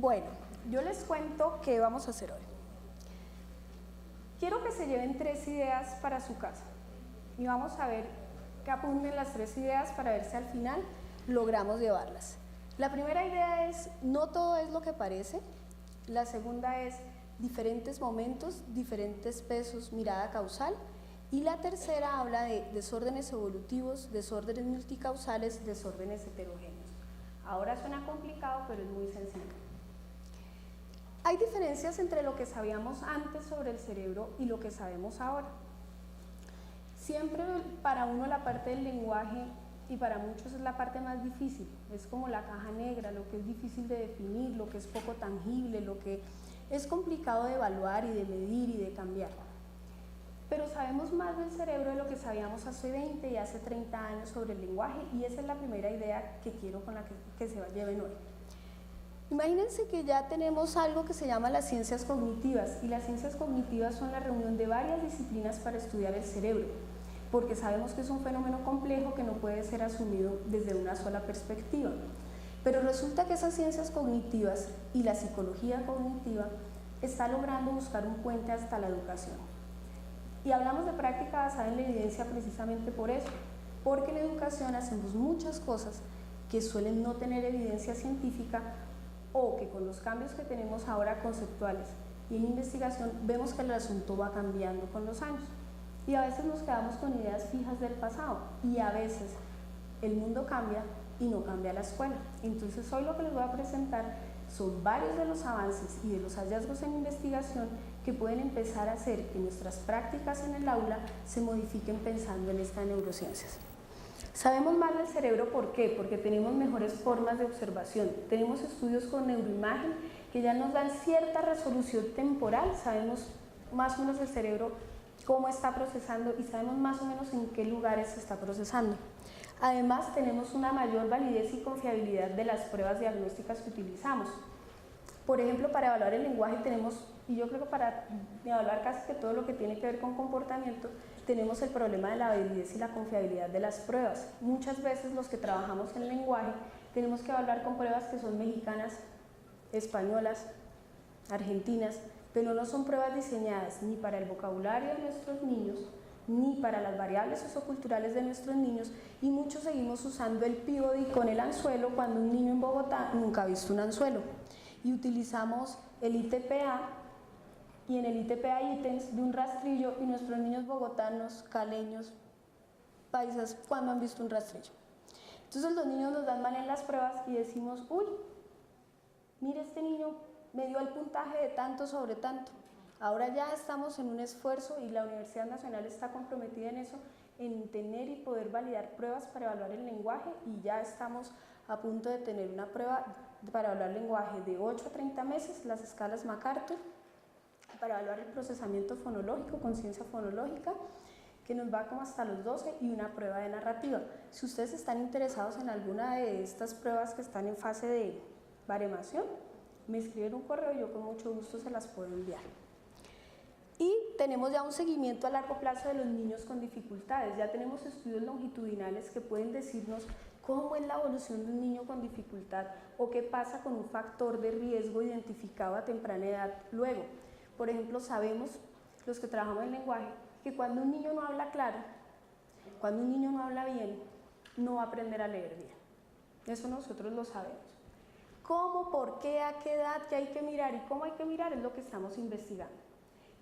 Bueno, yo les cuento qué vamos a hacer hoy. Quiero que se lleven 3 ideas para su casa y vamos a ver que apunten las 3 ideas para ver si al final logramos llevarlas. La primera idea es, no todo es lo que parece. La segunda es, diferentes momentos, diferentes pesos, mirada causal. Y la tercera habla de desórdenes evolutivos, desórdenes multicausales, desórdenes heterogéneos. Ahora suena complicado, pero es muy sencillo. Hay diferencias entre lo que sabíamos antes sobre el cerebro y lo que sabemos ahora. Siempre para uno la parte del lenguaje, y para muchos es la parte más difícil, es como la caja negra, lo que es difícil de definir, lo que es poco tangible, lo que es complicado de evaluar y de medir y de cambiar. Pero sabemos más del cerebro de lo que sabíamos hace 20 y hace 30 años sobre el lenguaje, y esa es la primera idea que quiero con la que se lleven hoy. Imagínense que ya tenemos algo que se llama las ciencias cognitivas, y las ciencias cognitivas son la reunión de varias disciplinas para estudiar el cerebro, porque sabemos que es un fenómeno complejo que no puede ser asumido desde una sola perspectiva. Pero resulta que esas ciencias cognitivas y la psicología cognitiva está logrando buscar un puente hasta la educación. Y hablamos de práctica basada en la evidencia precisamente por eso, porque en educación hacemos muchas cosas que suelen no tener evidencia científica, o que con los cambios que tenemos ahora conceptuales y en investigación vemos que el asunto va cambiando con los años. Y a veces nos quedamos con ideas fijas del pasado, y a veces el mundo cambia y no cambia la escuela. Entonces hoy lo que les voy a presentar son varios de los avances y de los hallazgos en investigación que pueden empezar a hacer que nuestras prácticas en el aula se modifiquen pensando en estas neurociencias. Sabemos más del cerebro, ¿por qué? Porque tenemos mejores formas de observación, tenemos estudios con neuroimagen que ya nos dan cierta resolución temporal, sabemos más o menos el cerebro cómo está procesando y sabemos más o menos en qué lugares se está procesando. Además, tenemos una mayor validez y confiabilidad de las pruebas diagnósticas que utilizamos. Por ejemplo, para evaluar el lenguaje tenemos, y yo creo que para evaluar casi que todo lo que tiene que ver con comportamiento, tenemos el problema de la validez y la confiabilidad de las pruebas. Muchas veces los que trabajamos en el lenguaje tenemos que evaluar con pruebas que son mexicanas, españolas, argentinas, pero no son pruebas diseñadas ni para el vocabulario de nuestros niños, ni para las variables socioculturales de nuestros niños, y muchos seguimos usando el Peabody con el anzuelo cuando un niño en Bogotá nunca ha visto un anzuelo. Y utilizamos el ITPA, y en el ITPA hay ítems de un rastrillo, y nuestros niños bogotanos, caleños, paisas, ¿cuándo han visto un rastrillo? Entonces los niños nos dan mal en las pruebas y decimos, uy, mire, este niño me dio el puntaje de tanto sobre tanto. Ahora ya estamos en un esfuerzo, y la Universidad Nacional está comprometida en eso, en tener y poder validar pruebas para evaluar el lenguaje, y ya estamos a punto de tener una prueba para evaluar el lenguaje de 8 a 30 meses, las escalas MacArthur, para evaluar el procesamiento fonológico, conciencia fonológica, que nos va como hasta los 12, y una prueba de narrativa. Si ustedes están interesados en alguna de estas pruebas que están en fase de baremación, me escriben un correo y yo con mucho gusto se las puedo enviar. Y tenemos ya un seguimiento a largo plazo de los niños con dificultades. Ya tenemos estudios longitudinales que pueden decirnos cómo es la evolución de un niño con dificultad, o qué pasa con un factor de riesgo identificado a temprana edad luego. Por ejemplo, sabemos, los que trabajamos en lenguaje, que cuando un niño no habla claro, cuando un niño no habla bien, no va a aprender a leer bien. Eso nosotros lo sabemos. ¿Cómo, por qué, a qué edad, qué hay que mirar y cómo hay que mirar? Es lo que estamos investigando.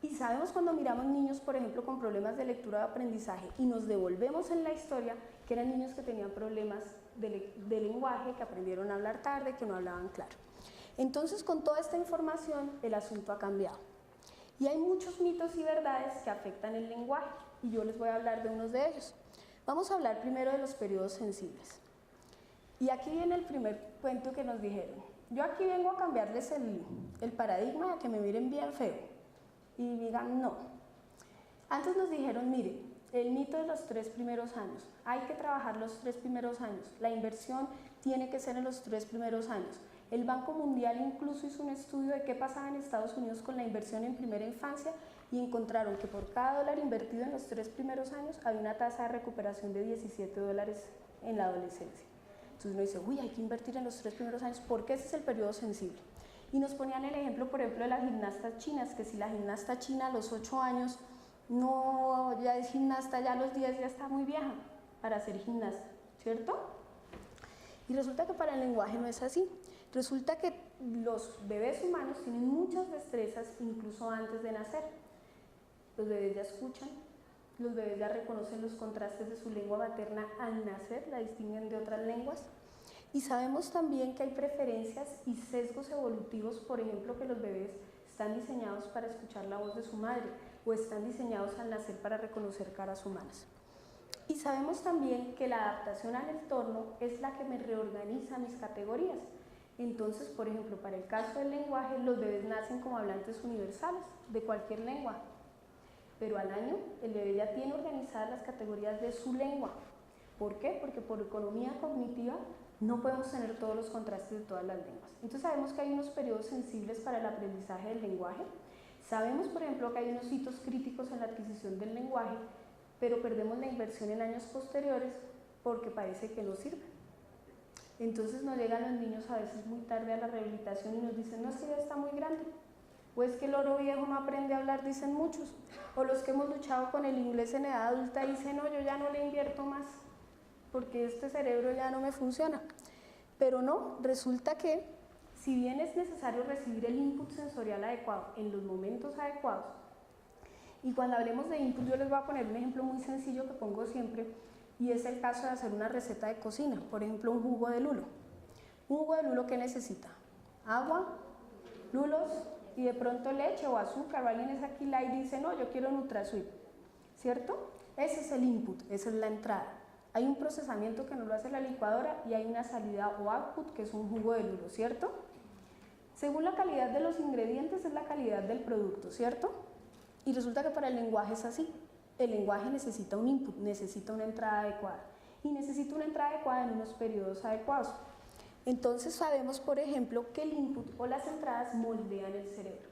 Y sabemos cuando miramos niños, por ejemplo, con problemas de lectura de aprendizaje, y nos devolvemos en la historia, que eran niños que tenían problemas de lenguaje, que aprendieron a hablar tarde, que no hablaban claro. Entonces, con toda esta información, el asunto ha cambiado. Y hay muchos mitos y verdades que afectan el lenguaje, y yo les voy a hablar de unos de ellos. Vamos a hablar primero de los periodos sensibles. Y aquí viene el primer cuento que nos dijeron. Yo aquí vengo a cambiarles el paradigma, a que me miren bien feo y digan no. Antes nos dijeron, mire, el mito de los 3 primeros años, hay que trabajar los 3 primeros años, la inversión tiene que ser en los 3 primeros años. El Banco Mundial incluso hizo un estudio de qué pasaba en Estados Unidos con la inversión en primera infancia, y encontraron que por cada dólar invertido en los 3 primeros años había una tasa de recuperación de $17 en la adolescencia. Entonces uno dice, uy, hay que invertir en los 3 primeros años porque ese es el periodo sensible. Y nos ponían el ejemplo, por ejemplo, de las gimnastas chinas, que si la gimnasta china a los 8 años no ya es gimnasta, ya a los 10 ya está muy vieja para ser gimnasta, ¿cierto? Y resulta que para el lenguaje no es así. Resulta que los bebés humanos tienen muchas destrezas incluso antes de nacer. Los bebés ya escuchan, los bebés ya reconocen los contrastes de su lengua materna al nacer, la distinguen de otras lenguas. Y sabemos también que hay preferencias y sesgos evolutivos, por ejemplo, que los bebés están diseñados para escuchar la voz de su madre o están diseñados al nacer para reconocer caras humanas. Y sabemos también que la adaptación al entorno es la que me reorganiza mis categorías. Entonces, por ejemplo, para el caso del lenguaje, los bebés nacen como hablantes universales de cualquier lengua, pero al año el bebé ya tiene organizadas las categorías de su lengua. ¿Por qué? Porque por economía cognitiva no podemos tener todos los contrastes de todas las lenguas. Entonces sabemos que hay unos periodos sensibles para el aprendizaje del lenguaje. Sabemos, por ejemplo, que hay unos hitos críticos en la adquisición del lenguaje, pero perdemos la inversión en años posteriores porque parece que no sirve. Entonces nos llegan los niños a veces muy tarde a la rehabilitación y nos dicen, no, es que ya está muy grande, o es que el loro viejo no aprende a hablar, dicen muchos, o los que hemos luchado con el inglés en edad adulta dicen, no, yo ya no le invierto más, porque este cerebro ya no me funciona. Pero no, resulta que si bien es necesario recibir el input sensorial adecuado en los momentos adecuados, y cuando hablemos de input yo les voy a poner un ejemplo muy sencillo que pongo siempre, y es el caso de hacer una receta de cocina, por ejemplo un jugo de lulo. Un jugo de lulo, ¿qué necesita? Agua, lulos y de pronto leche o azúcar, o alguien es aquí y dice, no, yo quiero NutraSweet, ¿cierto? Ese es el input, esa es la entrada. Hay un procesamiento que nos lo hace la licuadora y hay una salida o output que es un jugo de lulo, ¿cierto? Según la calidad de los ingredientes es la calidad del producto, ¿cierto? Y resulta que para el lenguaje es así. El lenguaje necesita un input, necesita una entrada adecuada y necesita una entrada adecuada en unos periodos adecuados. Entonces sabemos, por ejemplo, que el input o las entradas moldean el cerebro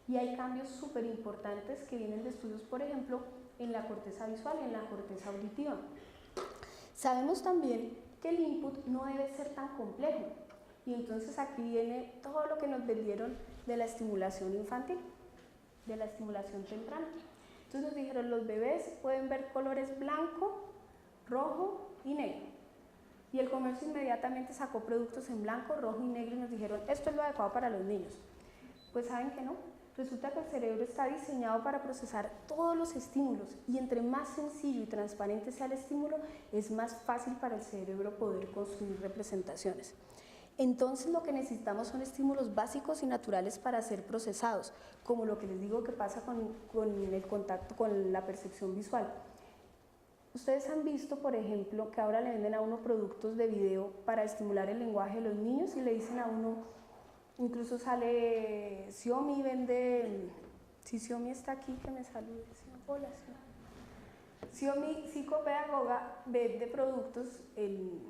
y hay cambios súper importantes que vienen de estudios, por ejemplo, en la corteza visual y en la corteza auditiva. Sabemos también que el input no debe ser tan complejo y entonces aquí viene todo lo que nos vendieron de la estimulación infantil, de la estimulación temprana. Entonces nos dijeron, los bebés pueden ver colores blanco, rojo y negro. Y el comercio inmediatamente sacó productos en blanco, rojo y negro y nos dijeron, esto es lo adecuado para los niños. Pues saben que no, resulta que el cerebro está diseñado para procesar todos los estímulos y entre más sencillo y transparente sea el estímulo, es más fácil para el cerebro poder construir representaciones. Entonces lo que necesitamos son estímulos básicos y naturales para ser procesados, como lo que les digo que pasa con el contacto, con la percepción visual. Ustedes han visto, por ejemplo, que ahora le venden a uno productos de video para estimular el lenguaje de los niños y le dicen a uno, incluso sale Xiaomi, vende, si Xiaomi está aquí que me salude, hola Xiaomi psicopedagoga vende productos en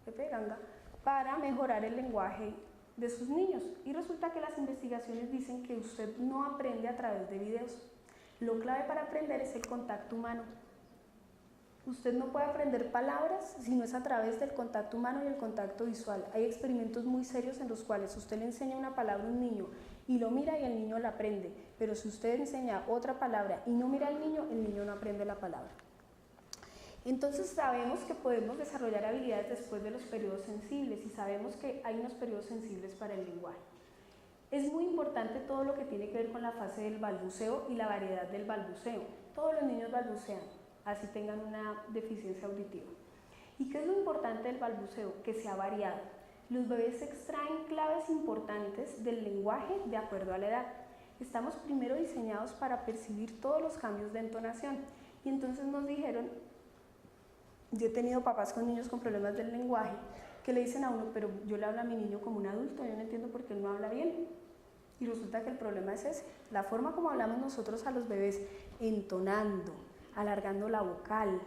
Pepe Ganga para mejorar el lenguaje de sus niños y resulta que las investigaciones dicen que usted no aprende a través de videos. Lo clave para aprender es el contacto humano. Usted no puede aprender palabras si no es a través del contacto humano y el contacto visual. Hay experimentos muy serios en los cuales usted le enseña una palabra a un niño y lo mira y el niño la aprende, pero si usted enseña otra palabra y no mira al niño, el niño no aprende la palabra. Entonces sabemos que podemos desarrollar habilidades después de los periodos sensibles y sabemos que hay unos periodos sensibles para el lenguaje. Es muy importante todo lo que tiene que ver con la fase del balbuceo y la variedad del balbuceo. Todos los niños balbucean, así tengan una deficiencia auditiva. ¿Y qué es lo importante del balbuceo? Que sea variado. Los bebés extraen claves importantes del lenguaje de acuerdo a la edad. Estamos primero diseñados para percibir todos los cambios de entonación y entonces nos dijeron, yo he tenido papás con niños con problemas del lenguaje que le dicen a uno, pero yo le hablo a mi niño como un adulto, yo no entiendo por qué él no habla bien. Y resulta que el problema es ese, la forma como hablamos nosotros a los bebés, entonando, alargando la vocal,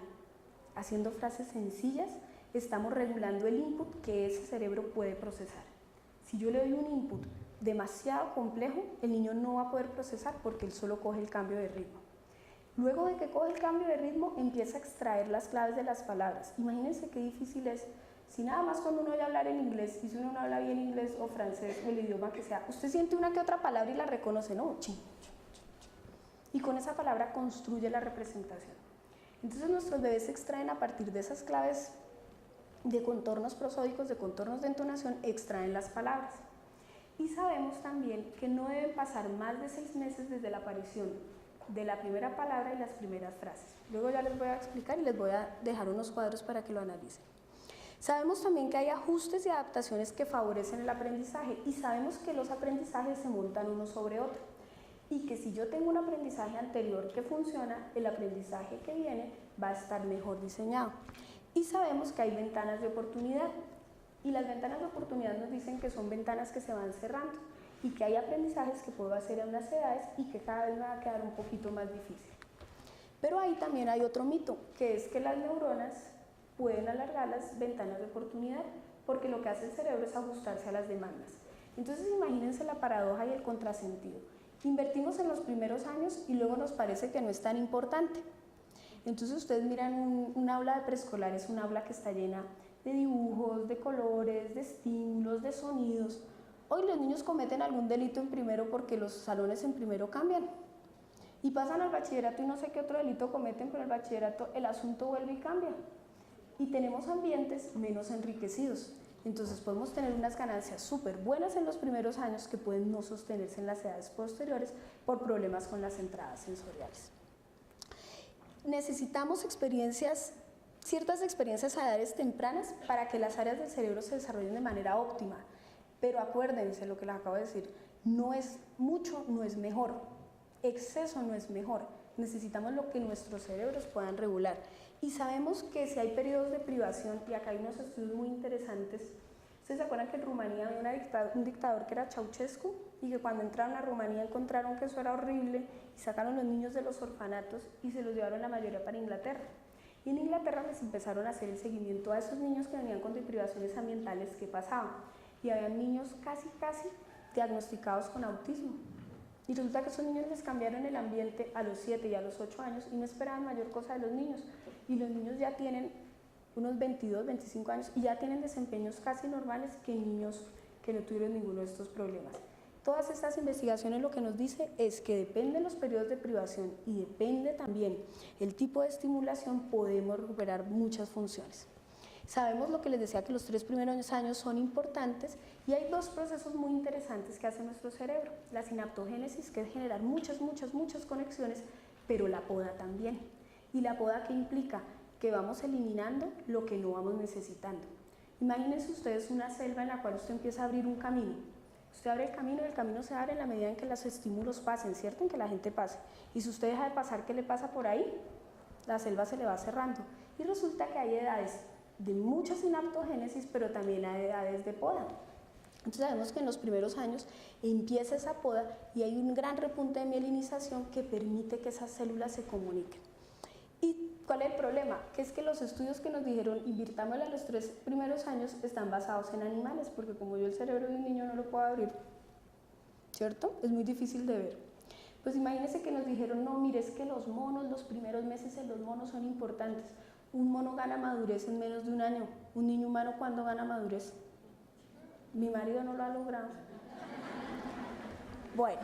haciendo frases sencillas, estamos regulando el input que ese cerebro puede procesar. Si yo le doy un input demasiado complejo, el niño no va a poder procesar porque él solo coge el cambio de ritmo. Luego de que coge el cambio de ritmo, empieza a extraer las claves de las palabras. Imagínense qué difícil es Si nada más cuando uno oye hablar en inglés, y si uno no habla bien inglés o francés o el idioma que sea, usted siente una que otra palabra y la reconoce, ¿no? Chin, chin, chin, chin. Y con esa palabra construye la representación. Entonces nuestros bebés se extraen a partir de esas claves de contornos prosódicos, de contornos de entonación, extraen las palabras. Y sabemos también que no deben pasar más de 6 meses desde la aparición de la primera palabra y las primeras frases. Luego ya les voy a explicar y les voy a dejar unos cuadros para que lo analicen. Sabemos también que hay ajustes y adaptaciones que favorecen el aprendizaje y sabemos que los aprendizajes se montan uno sobre otro y que si yo tengo un aprendizaje anterior que funciona, el aprendizaje que viene va a estar mejor diseñado. Y sabemos que hay ventanas de oportunidad y las ventanas de oportunidad nos dicen que son ventanas que se van cerrando y que hay aprendizajes que puedo hacer a unas edades y que cada vez me va a quedar un poquito más difícil. Pero ahí también hay otro mito, que es que las neuronas pueden alargar las ventanas de oportunidad porque lo que hace el cerebro es ajustarse a las demandas. Entonces imagínense la paradoja y el contrasentido. Invertimos en los primeros años y luego nos parece que no es tan importante. Entonces ustedes miran un aula de preescolar, es un aula que está llena de dibujos, de colores, de estímulos, de sonidos. Hoy los niños cometen algún delito en primero porque los salones en primero cambian. Y pasan al bachillerato y no sé qué otro delito cometen, pero en el bachillerato el asunto vuelve y cambia. Y tenemos ambientes menos enriquecidos. Entonces podemos tener unas ganancias súper buenas en los primeros años que pueden no sostenerse en las edades posteriores por problemas con las entradas sensoriales. Necesitamos ciertas experiencias a edades tempranas para que las áreas del cerebro se desarrollen de manera óptima. Pero acuérdense lo que les acabo de decir, no es mucho, no es mejor. Exceso no es mejor. Necesitamos lo que nuestros cerebros puedan regular. Y sabemos que si hay periodos de privación, y acá hay unos estudios muy interesantes, ¿ustedes se acuerdan que en Rumanía había un dictador que era Ceausescu? Y que cuando entraron a Rumanía encontraron que eso era horrible y sacaron los niños de los orfanatos y se los llevaron la mayoría para Inglaterra. Y en Inglaterra les empezaron a hacer el seguimiento a esos niños que venían con privaciones ambientales que pasaban. Y había niños casi diagnosticados con autismo. Y resulta que esos niños les cambiaron el ambiente a los 7 y a los 8 años y no esperaban mayor cosa de los niños. Y los niños ya tienen unos 22, 25 años y ya tienen desempeños casi normales que niños que no tuvieron ninguno de estos problemas. Todas estas investigaciones lo que nos dice es que depende de los periodos de privación y depende también el tipo de estimulación, podemos recuperar muchas funciones. Sabemos lo que les decía, que los 3 primeros años son importantes y hay 2 procesos muy interesantes que hace nuestro cerebro. La sinaptogénesis, que es generar muchas conexiones, pero la poda también. ¿Y la poda qué implica? Que vamos eliminando lo que no vamos necesitando. Imagínense ustedes una selva en la cual usted empieza a abrir un camino. Usted abre el camino se abre en la medida en que los estímulos pasen, ¿cierto? En que la gente pase. Y si usted deja de pasar, ¿qué le pasa por ahí? La selva se le va cerrando. Y resulta que hay edades de mucha sinaptogénesis, pero también hay edades de poda. Entonces sabemos que en los primeros años empieza esa poda y hay un gran repunte de mielinización que permite que esas células se comuniquen. ¿Y cuál es el problema? Que es que los estudios que nos dijeron invirtámosle a los 3 primeros años están basados en animales, porque como yo el cerebro de un niño no lo puedo abrir, ¿cierto? Es muy difícil de ver. Pues imagínense que nos dijeron, no, mire, es que los monos, los primeros meses en los monos son importantes. Un mono gana madurez en menos de un año. Un niño humano, ¿cuándo gana madurez? Mi marido no lo ha logrado. Bueno,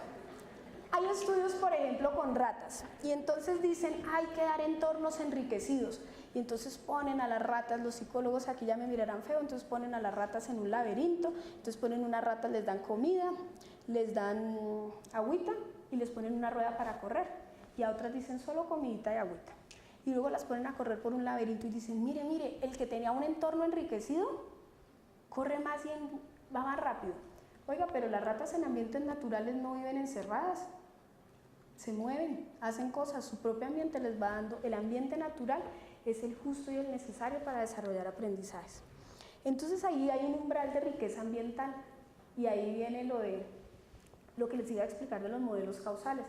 hay estudios, por ejemplo, con ratas, y entonces dicen, hay que dar entornos enriquecidos, y entonces ponen a las ratas, los psicólogos aquí ya me mirarán feo, entonces ponen a las ratas en un laberinto, entonces ponen unas ratas, les dan comida, les dan agüita, y les ponen una rueda para correr, y a otras dicen solo comidita y agüita, y luego las ponen a correr por un laberinto y dicen, mire, el que tenía un entorno enriquecido, corre más y va más rápido. Oiga, pero las ratas en ambientes naturales no viven encerradas, se mueven, hacen cosas, su propio ambiente les va dando, el ambiente natural es el justo y el necesario para desarrollar aprendizajes. Entonces ahí hay un umbral de riqueza ambiental y ahí viene lo que les iba a explicar de los modelos causales.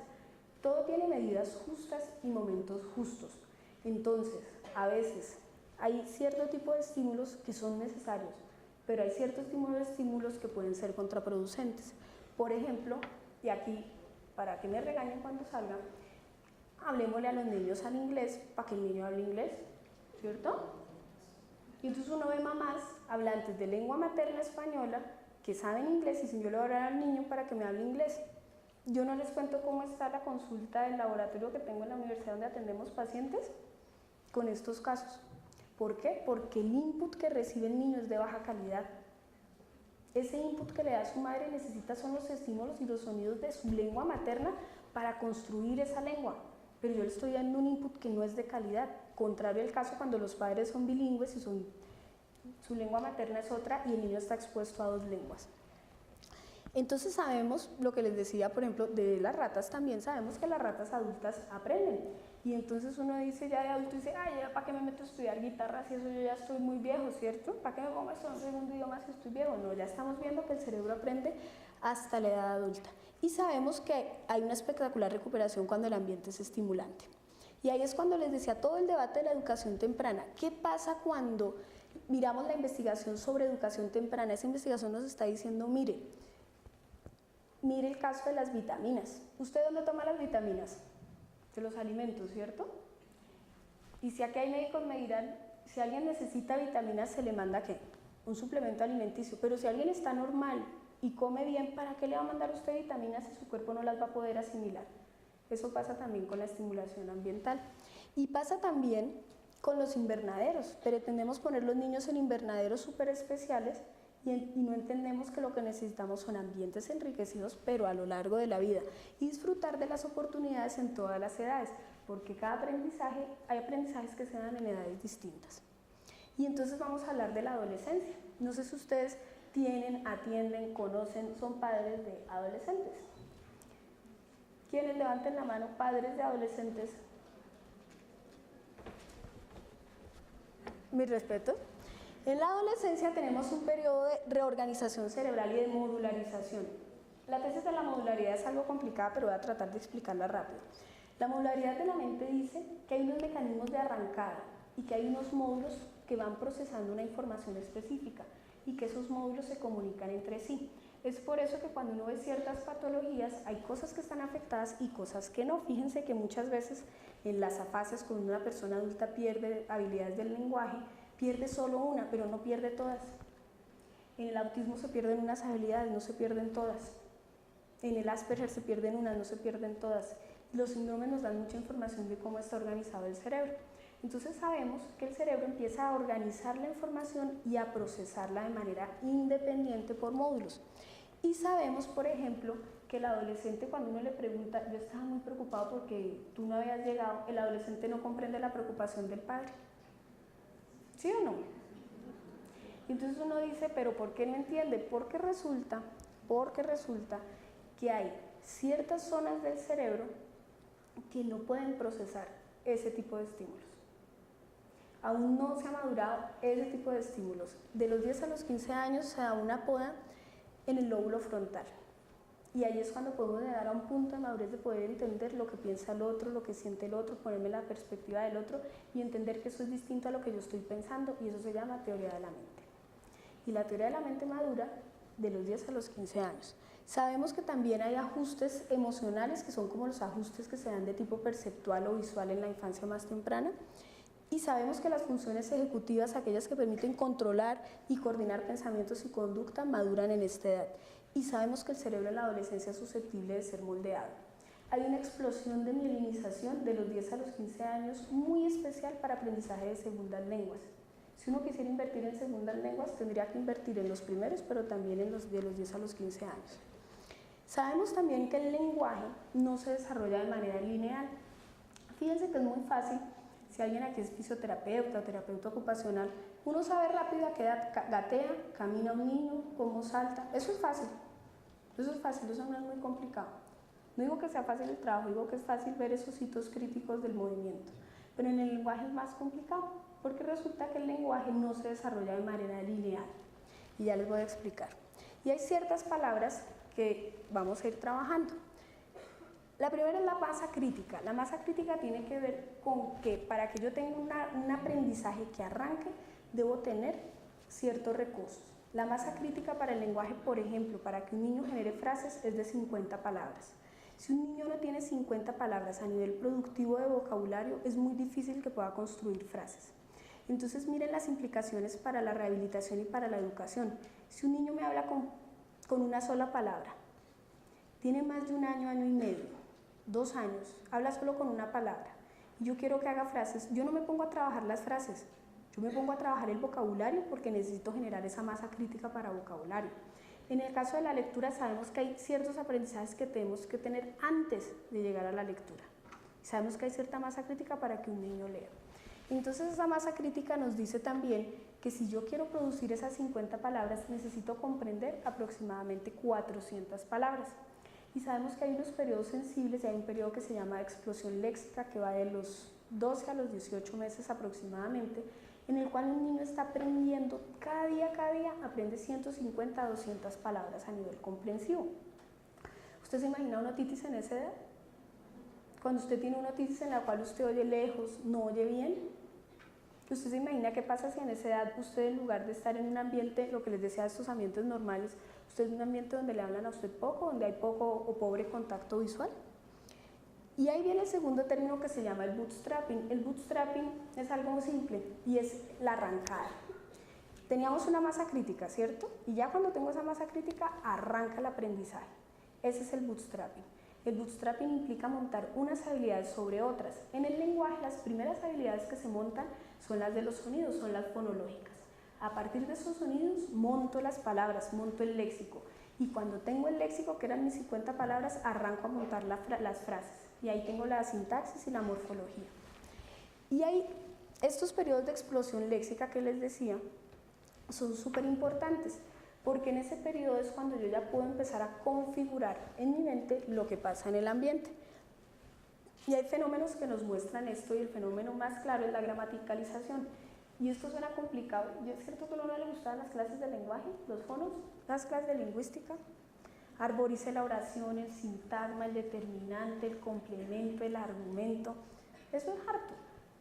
Todo tiene medidas justas y momentos justos. Entonces, a veces hay cierto tipo de estímulos que son necesarios, pero hay ciertos tipos de estímulos que pueden ser contraproducentes. Por ejemplo, y aquí, para que me regañen cuando salga, hablemosle a los niños al inglés para que el niño hable inglés, ¿cierto? Y entonces uno ve mamás hablantes de lengua materna española que saben inglés y dicen, yo le voy a hablar al niño para que me hable inglés. Yo no les cuento cómo está la consulta del laboratorio que tengo en la universidad donde atendemos pacientes con estos casos. ¿Por qué? Porque el input que recibe el niño es de baja calidad. Ese input que le da su madre necesita son los estímulos y los sonidos de su lengua materna para construir esa lengua. Pero yo le estoy dando un input que no es de calidad. Contrario al caso cuando los padres son bilingües y su lengua materna es otra y el niño está expuesto a dos lenguas. Entonces sabemos lo que les decía, por ejemplo, de las ratas también, sabemos que las ratas adultas aprenden. Y entonces uno dice ya de adulto, dice, ay, ya para qué me meto a estudiar guitarra si eso yo ya estoy muy viejo, ¿cierto? ¿Para qué me pongo esto en un segundo idioma si estoy viejo? No, ya estamos viendo que el cerebro aprende hasta la edad adulta. Y sabemos que hay una espectacular recuperación cuando el ambiente es estimulante. Y ahí es cuando les decía todo el debate de la educación temprana. ¿Qué pasa cuando miramos la investigación sobre educación temprana? Esa investigación nos está diciendo, mire el caso de las vitaminas. ¿Usted dónde toma las vitaminas? De los alimentos, ¿cierto? Y si aquí hay médicos me dirán, si alguien necesita vitaminas se le manda ¿qué? Un suplemento alimenticio, pero si alguien está normal y come bien, ¿para qué le va a mandar a usted vitaminas si su cuerpo no las va a poder asimilar? Eso pasa también con la estimulación ambiental. Y pasa también con los invernaderos. Pretendemos poner los niños en invernaderos súper especiales y no entendemos que lo que necesitamos son ambientes enriquecidos, pero a lo largo de la vida, y disfrutar de las oportunidades en todas las edades, porque cada aprendizaje, hay aprendizajes que se dan en edades distintas. Y entonces vamos a hablar de la adolescencia. No sé si ustedes tienen, atienden, conocen, son padres de adolescentes. ¿Quiénes levanten la mano, padres de adolescentes? Mi respeto. En la adolescencia tenemos un periodo de reorganización cerebral y de modularización. La tesis de la modularidad es algo complicada, pero voy a tratar de explicarla rápido. La modularidad de la mente dice que hay unos mecanismos de arrancada y que hay unos módulos que van procesando una información específica y que esos módulos se comunican entre sí. Es por eso que cuando uno ve ciertas patologías hay cosas que están afectadas y cosas que no. Fíjense que muchas veces en las afasias, cuando una persona adulta pierde habilidades del lenguaje, pierde solo una, pero no pierde todas. En el autismo se pierden unas habilidades, no se pierden todas. En el Asperger se pierden unas, no se pierden todas. Los síndromes nos dan mucha información de cómo está organizado el cerebro. Entonces sabemos que el cerebro empieza a organizar la información y a procesarla de manera independiente por módulos. Y sabemos, por ejemplo, que el adolescente, cuando uno le pregunta, yo estaba muy preocupado porque tú no habías llegado, el adolescente no comprende la preocupación del padre. ¿Sí o no? Y entonces uno dice, ¿pero por qué no entiende? Porque resulta que hay ciertas zonas del cerebro que no pueden procesar ese tipo de estímulos. Aún no se ha madurado ese tipo de estímulos. De los 10 a los 15 años se da una poda en el lóbulo frontal. Y ahí es cuando podemos llegar a un punto de madurez de poder entender lo que piensa el otro, lo que siente el otro, ponerme en la perspectiva del otro y entender que eso es distinto a lo que yo estoy pensando, y eso se llama teoría de la mente. Y la teoría de la mente madura de los 10 a los 15 años. Sabemos que también hay ajustes emocionales, que son como los ajustes que se dan de tipo perceptual o visual en la infancia más temprana. Y sabemos que las funciones ejecutivas, aquellas que permiten controlar y coordinar pensamientos y conducta, maduran en esta edad. Y sabemos que el cerebro en la adolescencia es susceptible de ser moldeado. Hay una explosión de mielinización de los 10 a los 15 años muy especial para aprendizaje de segundas lenguas. Si uno quisiera invertir en segundas lenguas, tendría que invertir en los primeros, pero también en los de los 10 a los 15 años. Sabemos también que el lenguaje no se desarrolla de manera lineal. Fíjense que es muy fácil. Si alguien aquí es fisioterapeuta o terapeuta ocupacional, uno sabe rápido a qué edad gatea, camina un niño, cómo salta. Eso es fácil, eso no es muy complicado. No digo que sea fácil el trabajo, digo que es fácil ver esos hitos críticos del movimiento. Pero en el lenguaje es más complicado, porque resulta que el lenguaje no se desarrolla de manera lineal. Y ya les voy a explicar. Y hay ciertas palabras que vamos a ir trabajando. La primera es la masa crítica. La masa crítica tiene que ver con que para que yo tenga un aprendizaje que arranque, debo tener ciertos recursos. La masa crítica para el lenguaje, por ejemplo, para que un niño genere frases, es de 50 palabras. Si un niño no tiene 50 palabras a nivel productivo de vocabulario, es muy difícil que pueda construir frases. Entonces miren las implicaciones para la rehabilitación y para la educación. Si un niño me habla con una sola palabra, tiene más de un año, año y medio, 2 años, habla solo con una palabra, y yo quiero que haga frases, yo no me pongo a trabajar las frases, yo me pongo a trabajar el vocabulario porque necesito generar esa masa crítica para vocabulario. En el caso de la lectura sabemos que hay ciertos aprendizajes que tenemos que tener antes de llegar a la lectura. Sabemos que hay cierta masa crítica para que un niño lea. Entonces esa masa crítica nos dice también que si yo quiero producir esas 50 palabras necesito comprender aproximadamente 400 palabras. Y sabemos que hay unos periodos sensibles y hay un periodo que se llama explosión léxica que va de los 12 a los 18 meses aproximadamente, en el cual un niño está aprendiendo cada día aprende 150 a 200 palabras a nivel comprensivo. ¿Usted se imagina una otitis en esa edad? Cuando usted tiene una otitis en la cual usted oye lejos, no oye bien, ¿usted se imagina qué pasa si en esa edad usted, en lugar de estar en un ambiente, lo que les decía, estos ambientes normales, usted es un ambiente donde le hablan a usted poco, donde hay poco o pobre contacto visual? Y ahí viene el segundo término que se llama el bootstrapping. El bootstrapping es algo simple y es la arrancada. Teníamos una masa crítica, ¿cierto? Y ya cuando tengo esa masa crítica, arranca el aprendizaje. Ese es el bootstrapping. El bootstrapping implica montar unas habilidades sobre otras. En el lenguaje, las primeras habilidades que se montan son las de los sonidos, son las fonológicas. A partir de esos sonidos, monto las palabras, monto el léxico. Y cuando tengo el léxico, que eran mis 50 palabras, arranco a montar las frases. Y ahí tengo la sintaxis y la morfología. Y ahí, estos periodos de explosión léxica que les decía, son súper importantes, porque en ese periodo es cuando yo ya puedo empezar a configurar en mi mente lo que pasa en el ambiente. Y hay fenómenos que nos muestran esto, y el fenómeno más claro es la gramaticalización. Y esto suena complicado. ¿Es cierto que a uno no le gustaban las clases de lenguaje, los fonos, las clases de lingüística? Arborice la oración, el sintagma, el determinante, el complemento, el argumento. Eso es harto,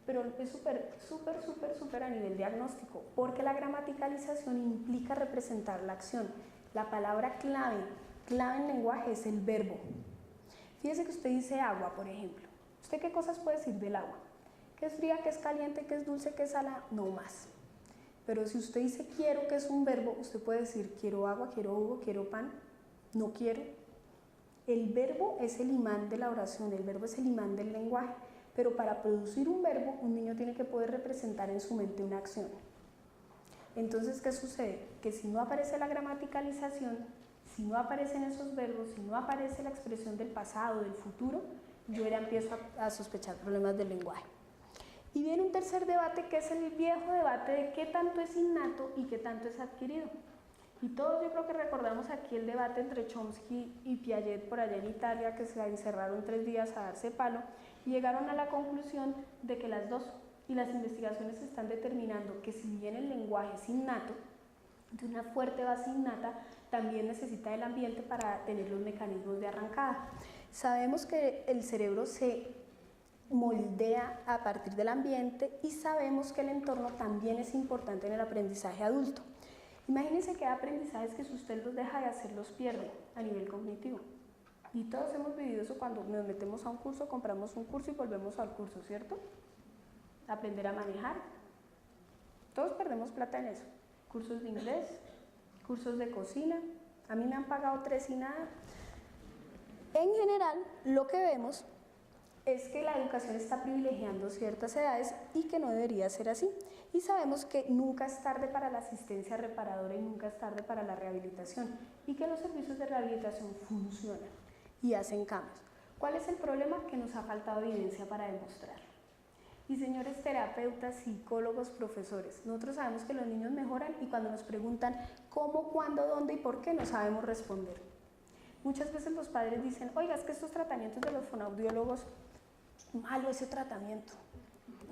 pero es súper a nivel diagnóstico, porque la gramaticalización implica representar la acción. La palabra clave en lenguaje es el verbo. Fíjese que usted dice agua, por ejemplo. ¿Usted qué cosas puede decir del agua? ¿Qué es fría, qué es caliente, qué es dulce, qué es salada? No más. Pero si usted dice quiero, que es un verbo, usted puede decir quiero agua, quiero jugo, quiero pan, no quiero. El verbo es el imán de la oración, el verbo es el imán del lenguaje, pero para producir un verbo, un niño tiene que poder representar en su mente una acción. Entonces, ¿qué sucede? Que si no aparece la gramaticalización, si no aparecen esos verbos, si no aparece la expresión del pasado, del futuro, yo ya empiezo a sospechar problemas del lenguaje. Y viene un tercer debate, que es el viejo debate de qué tanto es innato y qué tanto es adquirido. Y todos yo creo que recordamos aquí el debate entre Chomsky y Piaget por allá en Italia, que se encerraron 3 días a darse palo y llegaron a la conclusión de que las dos, y las investigaciones están determinando que si bien el lenguaje es innato, de una fuerte base innata, también necesita el ambiente para tener los mecanismos de arrancada. Sabemos que el cerebro se moldea a partir del ambiente y sabemos que el entorno también es importante en el aprendizaje adulto. Imagínense que hay aprendizajes que si usted los deja de hacer, los pierde a nivel cognitivo. Y todos hemos vivido eso cuando nos metemos a un curso, compramos un curso y volvemos al curso, ¿cierto? Aprender a manejar. Todos perdemos plata en eso. Cursos de inglés, cursos de cocina. A mí me han pagado 3 y nada. En general, lo que vemos es que la educación está privilegiando ciertas edades y que no debería ser así. Y sabemos que nunca es tarde para la asistencia reparadora y nunca es tarde para la rehabilitación, y que los servicios de rehabilitación funcionan y hacen cambios. ¿Cuál es el problema? Que nos ha faltado evidencia para demostrarlo. Y señores terapeutas, psicólogos, profesores, nosotros sabemos que los niños mejoran y cuando nos preguntan cómo, cuándo, dónde y por qué, no sabemos responder. Muchas veces los padres dicen, oiga, es que estos tratamientos de los fonoaudiólogos, malo ese tratamiento,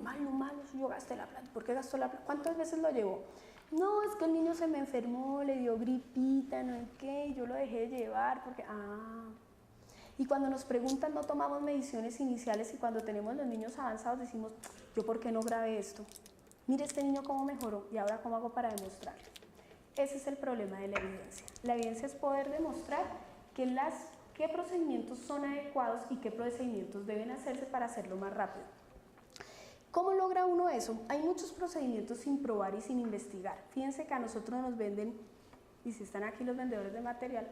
malo, yo gasté la plata. ¿Por qué gastó la plata? ¿Cuántas veces lo llevó? No, es que el niño se me enfermó, le dio gripita, no sé qué, yo lo dejé de llevar porque, Y cuando nos preguntan no tomamos mediciones iniciales, y cuando tenemos los niños avanzados decimos, ¿yo por qué no grabé esto? Mire este niño cómo mejoró y ahora cómo hago para demostrarlo. Ese es el problema de la evidencia. La evidencia es poder demostrar qué procedimientos son adecuados y qué procedimientos deben hacerse para hacerlo más rápido. ¿Cómo logra uno eso? Hay muchos procedimientos sin probar y sin investigar. Fíjense que a nosotros nos venden, y si están aquí los vendedores de material,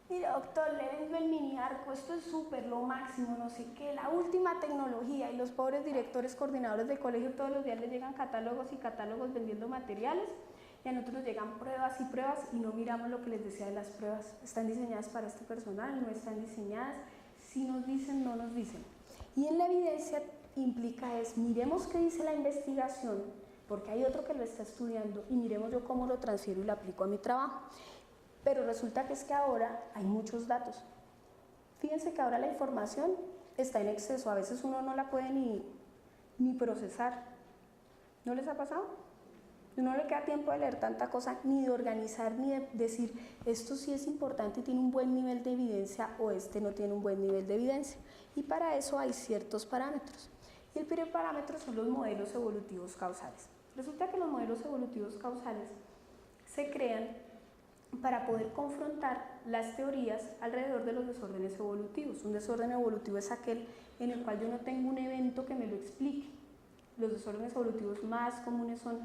mire doctor, le vendo el mini arco, esto es súper, lo máximo, no sé qué, la última tecnología, y los pobres directores, coordinadores de colegio todos los días les llegan catálogos y catálogos vendiendo materiales, y a nosotros nos llegan pruebas y pruebas y no miramos lo que les decía de las pruebas. ¿Están diseñadas para este personal? ¿No están diseñadas? Si nos dicen, no nos dicen. Y en la evidencia implica es, miremos qué dice la investigación, porque hay otro que lo está estudiando, y miremos yo cómo lo transfiero y lo aplico a mi trabajo. Pero resulta que es que ahora hay muchos datos. Fíjense que ahora la información está en exceso, a veces uno no la puede ni procesar. ¿No les ha pasado? No le queda tiempo de leer tanta cosa, ni de organizar, ni de decir esto sí es importante y tiene un buen nivel de evidencia o este no tiene un buen nivel de evidencia. Y para eso hay ciertos parámetros. Y el primer parámetro son los modelos evolutivos causales. Resulta que los modelos evolutivos causales se crean para poder confrontar las teorías alrededor de los desórdenes evolutivos. Un desorden evolutivo es aquel en el cual yo no tengo un evento que me lo explique. Los desórdenes evolutivos más comunes son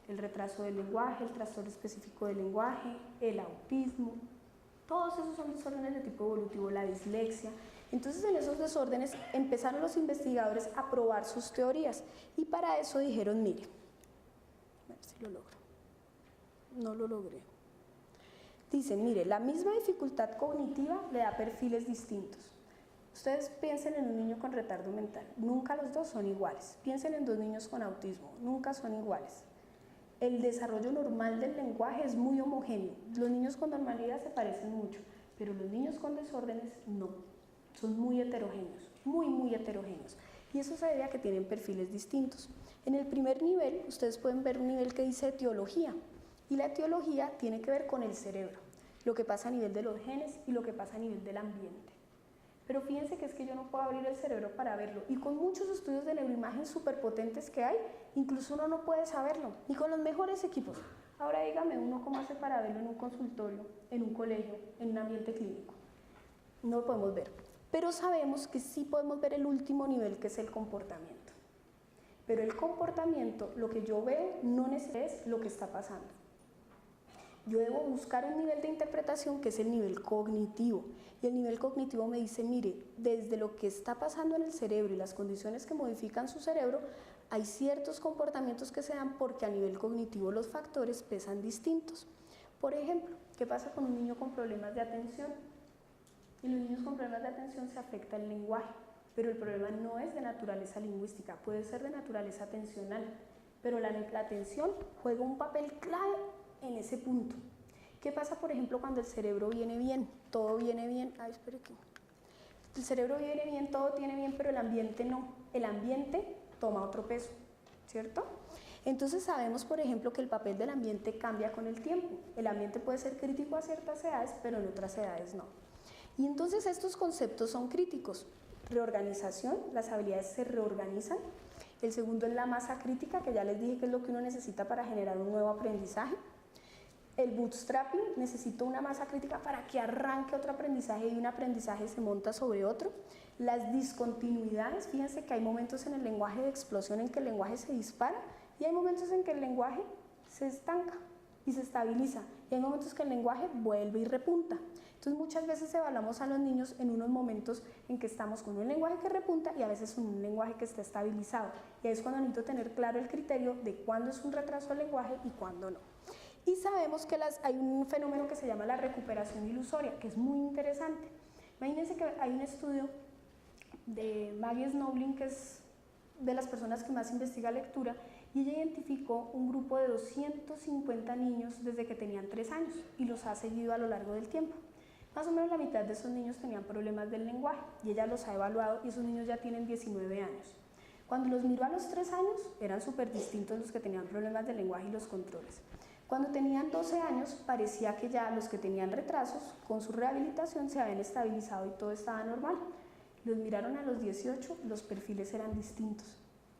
el retraso del lenguaje, el trastorno específico del lenguaje, el autismo. Todos esos son desórdenes de tipo evolutivo, la dislexia. Entonces, en esos desórdenes empezaron los investigadores a probar sus teorías y para eso dijeron, mire, a ver si lo logro. No lo logré. Dicen, mire, la misma dificultad cognitiva le da perfiles distintos. Ustedes piensen en un niño con retardo mental, nunca los dos son iguales. Piensen en dos niños con autismo, nunca son iguales. El desarrollo normal del lenguaje es muy homogéneo. Los niños con normalidad se parecen mucho, pero los niños con desórdenes no. Son muy heterogéneos, muy heterogéneos. Y eso se debe a que tienen perfiles distintos. En el primer nivel, ustedes pueden ver un nivel que dice etiología. Y la etiología tiene que ver con el cerebro, lo que pasa a nivel de los genes y lo que pasa a nivel del ambiente. Pero fíjense que es que yo no puedo abrir el cerebro para verlo. Y con muchos estudios de neuroimagen superpotentes que hay, incluso uno no puede saberlo, ni con los mejores equipos. Ahora dígame uno cómo hace para verlo en un consultorio, en un colegio, en un ambiente clínico. No lo podemos ver. Pero sabemos que sí podemos ver el último nivel, que es el comportamiento. Pero el comportamiento, lo que yo veo, no necesariamente es lo que está pasando. Yo debo buscar un nivel de interpretación que es el nivel cognitivo. Y el nivel cognitivo me dice, mire, desde lo que está pasando en el cerebro y las condiciones que modifican su cerebro, hay ciertos comportamientos que se dan porque a nivel cognitivo los factores pesan distintos. Por ejemplo, ¿qué pasa con un niño con problemas de atención? En los niños con problemas de atención se afecta el lenguaje, pero el problema no es de naturaleza lingüística, puede ser de naturaleza atencional, pero la atención juega un papel clave en ese punto. ¿Qué pasa, por ejemplo, cuando el cerebro viene bien? Todo viene bien. Ay, espere aquí. El cerebro viene bien, todo tiene bien, pero el ambiente no. El ambiente toma otro peso, ¿cierto? Entonces sabemos, por ejemplo, que el papel del ambiente cambia con el tiempo. El ambiente puede ser crítico a ciertas edades, pero en otras edades no. Y entonces estos conceptos son críticos. Reorganización, las habilidades se reorganizan. El segundo es la masa crítica, que ya les dije que es lo que uno necesita para generar un nuevo aprendizaje. El bootstrapping, necesito una masa crítica para que arranque otro aprendizaje y un aprendizaje se monta sobre otro. Las discontinuidades, fíjense que hay momentos en el lenguaje de explosión en que el lenguaje se dispara y hay momentos en que el lenguaje se estanca y se estabiliza y hay momentos que el lenguaje vuelve y repunta. Entonces muchas veces evaluamos a los niños en unos momentos en que estamos con un lenguaje que repunta y a veces con un lenguaje que está estabilizado y ahí es cuando necesito tener claro el criterio de cuándo es un retraso del lenguaje y cuándo no. Y sabemos que hay un fenómeno que se llama la recuperación ilusoria, que es muy interesante. Imagínense que hay un estudio de Maggie Snowling, que es de las personas que más investiga lectura, y ella identificó un grupo de 250 niños desde que tenían 3 años y los ha seguido a lo largo del tiempo. Más o menos la mitad de esos niños tenían problemas del lenguaje y ella los ha evaluado y esos niños ya tienen 19 años. Cuando los miró a los 3 años, eran súper distintos los que tenían problemas del lenguaje y los controles. Cuando tenían 12 años, parecía que ya los que tenían retrasos, con su rehabilitación se habían estabilizado y todo estaba normal. Los miraron a los 18, los perfiles eran distintos.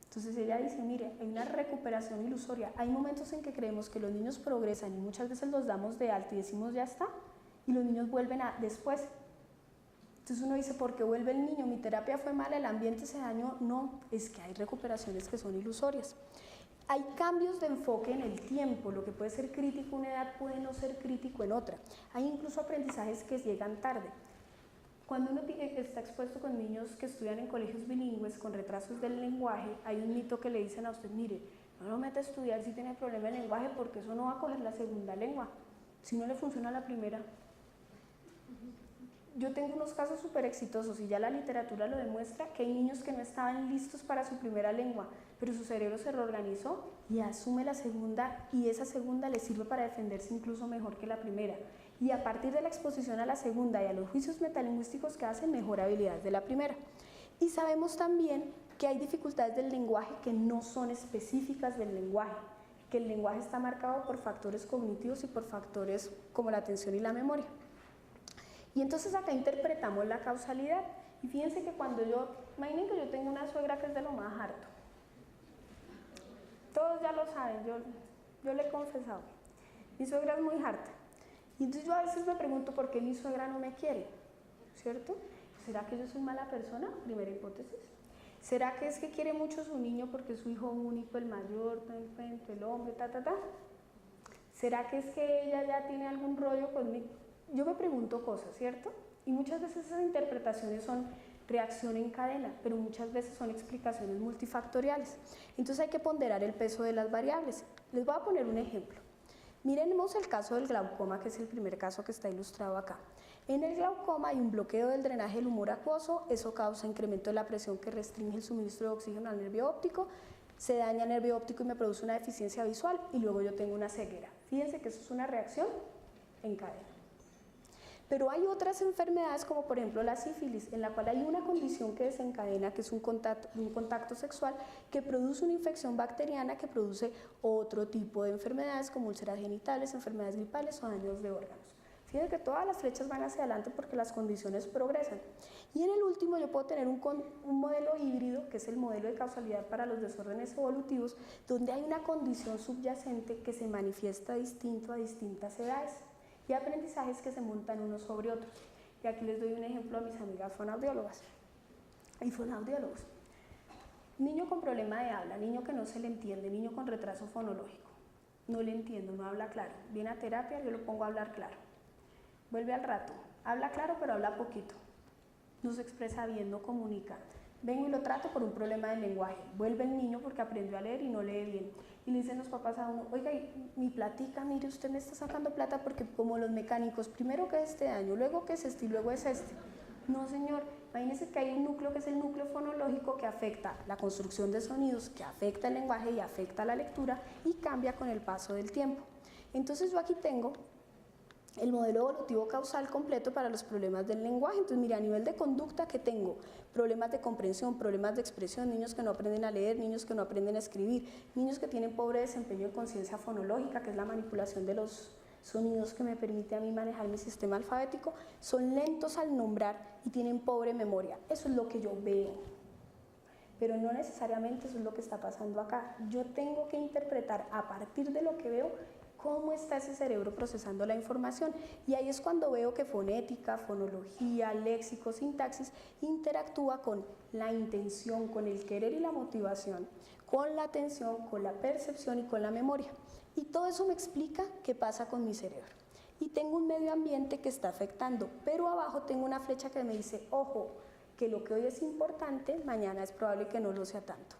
Entonces ella dice, mire, hay una recuperación ilusoria. Hay momentos en que creemos que los niños progresan y muchas veces los damos de alta y decimos ya está, y los niños vuelven a después. Entonces uno dice, ¿por qué vuelve el niño? ¿Mi terapia fue mala? ¿El ambiente se dañó? No, es que hay recuperaciones que son ilusorias. Hay cambios de enfoque en el tiempo, lo que puede ser crítico en una edad puede no ser crítico en otra. Hay incluso aprendizajes que llegan tarde. Cuando uno está expuesto con niños que estudian en colegios bilingües con retrasos del lenguaje, hay un mito que le dicen a usted, mire, no lo meta a estudiar si tiene problema de lenguaje porque eso no va a coger la segunda lengua, si no le funciona la primera. Yo tengo unos casos súper exitosos y ya la literatura lo demuestra, que hay niños que no estaban listos para su primera lengua, pero su cerebro se reorganizó y asume la segunda, y esa segunda le sirve para defenderse incluso mejor que la primera. Y a partir de la exposición a la segunda y a los juicios metalingüísticos que hacen, mejor habilidad de la primera. Y sabemos también que hay dificultades del lenguaje que no son específicas del lenguaje, que el lenguaje está marcado por factores cognitivos y por factores como la atención y la memoria. Y entonces acá interpretamos la causalidad. Y fíjense que cuando imaginen que yo tengo una suegra que es de lo más harto. Todos ya lo saben, yo le he confesado. Mi suegra es muy harta. Y entonces yo a veces me pregunto por qué mi suegra no me quiere, ¿cierto? ¿Será que yo soy mala persona? Primera hipótesis. ¿Será que es que quiere mucho a su niño porque es su hijo único, el mayor, el hombre, ¿Será que es que ella ya tiene algún rollo conmigo? Yo me pregunto cosas, ¿cierto? Y muchas veces esas interpretaciones son reacción en cadena, pero muchas veces son explicaciones multifactoriales. Entonces hay que ponderar el peso de las variables. Les voy a poner un ejemplo. Miremos el caso del glaucoma, que es el primer caso que está ilustrado acá. En el glaucoma hay un bloqueo del drenaje del humor acuoso, eso causa incremento de la presión que restringe el suministro de oxígeno al nervio óptico, se daña el nervio óptico y me produce una deficiencia visual y luego yo tengo una ceguera. Fíjense que eso es una reacción en cadena. Pero hay otras enfermedades como por ejemplo la sífilis, en la cual hay una condición que desencadena, que es un contacto sexual, que produce una infección bacteriana que produce otro tipo de enfermedades como úlceras genitales, enfermedades gripales o daños de órganos. Fíjense que todas las flechas van hacia adelante porque las condiciones progresan. Y en el último yo puedo tener un modelo híbrido, que es el modelo de causalidad para los desórdenes evolutivos, donde hay una condición subyacente que se manifiesta distinto a distintas edades y aprendizajes que se montan unos sobre otros. Y aquí les doy un ejemplo a mis amigas fonoaudiólogas y fonoaudiólogos. Niño con problema de habla, niño que no se le entiende, niño con retraso fonológico. No le entiendo, no habla claro. Viene a terapia, yo lo pongo a hablar claro. Vuelve al rato, habla claro pero habla poquito. No se expresa bien, no comunica. Vengo y lo trato por un problema de lenguaje. Vuelve el niño porque aprendió a leer y no lee bien. Y le dicen los papás a uno, oiga, mi platica, mire, usted me está sacando plata porque como los mecánicos, primero que es este año, luego que es este y luego es este. No, señor, imagínense que hay un núcleo que es el núcleo fonológico que afecta la construcción de sonidos, que afecta el lenguaje y afecta la lectura y cambia con el paso del tiempo. Entonces yo aquí tengo el modelo evolutivo causal completo para los problemas del lenguaje. Entonces, mire, a nivel de conducta, ¿qué tengo? Problemas de comprensión, problemas de expresión, niños que no aprenden a leer, niños que no aprenden a escribir, niños que tienen pobre desempeño en conciencia fonológica, que es la manipulación de los sonidos que me permite a mí manejar mi sistema alfabético, son lentos al nombrar y tienen pobre memoria. Eso es lo que yo veo. Pero no necesariamente eso es lo que está pasando acá. Yo tengo que interpretar a partir de lo que veo cómo está ese cerebro procesando la información. Y ahí es cuando veo que fonética, fonología, léxico, sintaxis interactúa con la intención, con el querer y la motivación, con la atención, con la percepción y con la memoria. Y todo eso me explica qué pasa con mi cerebro. Y tengo un medio ambiente que está afectando, pero abajo tengo una flecha que me dice, ojo, que lo que hoy es importante, mañana es probable que no lo sea tanto.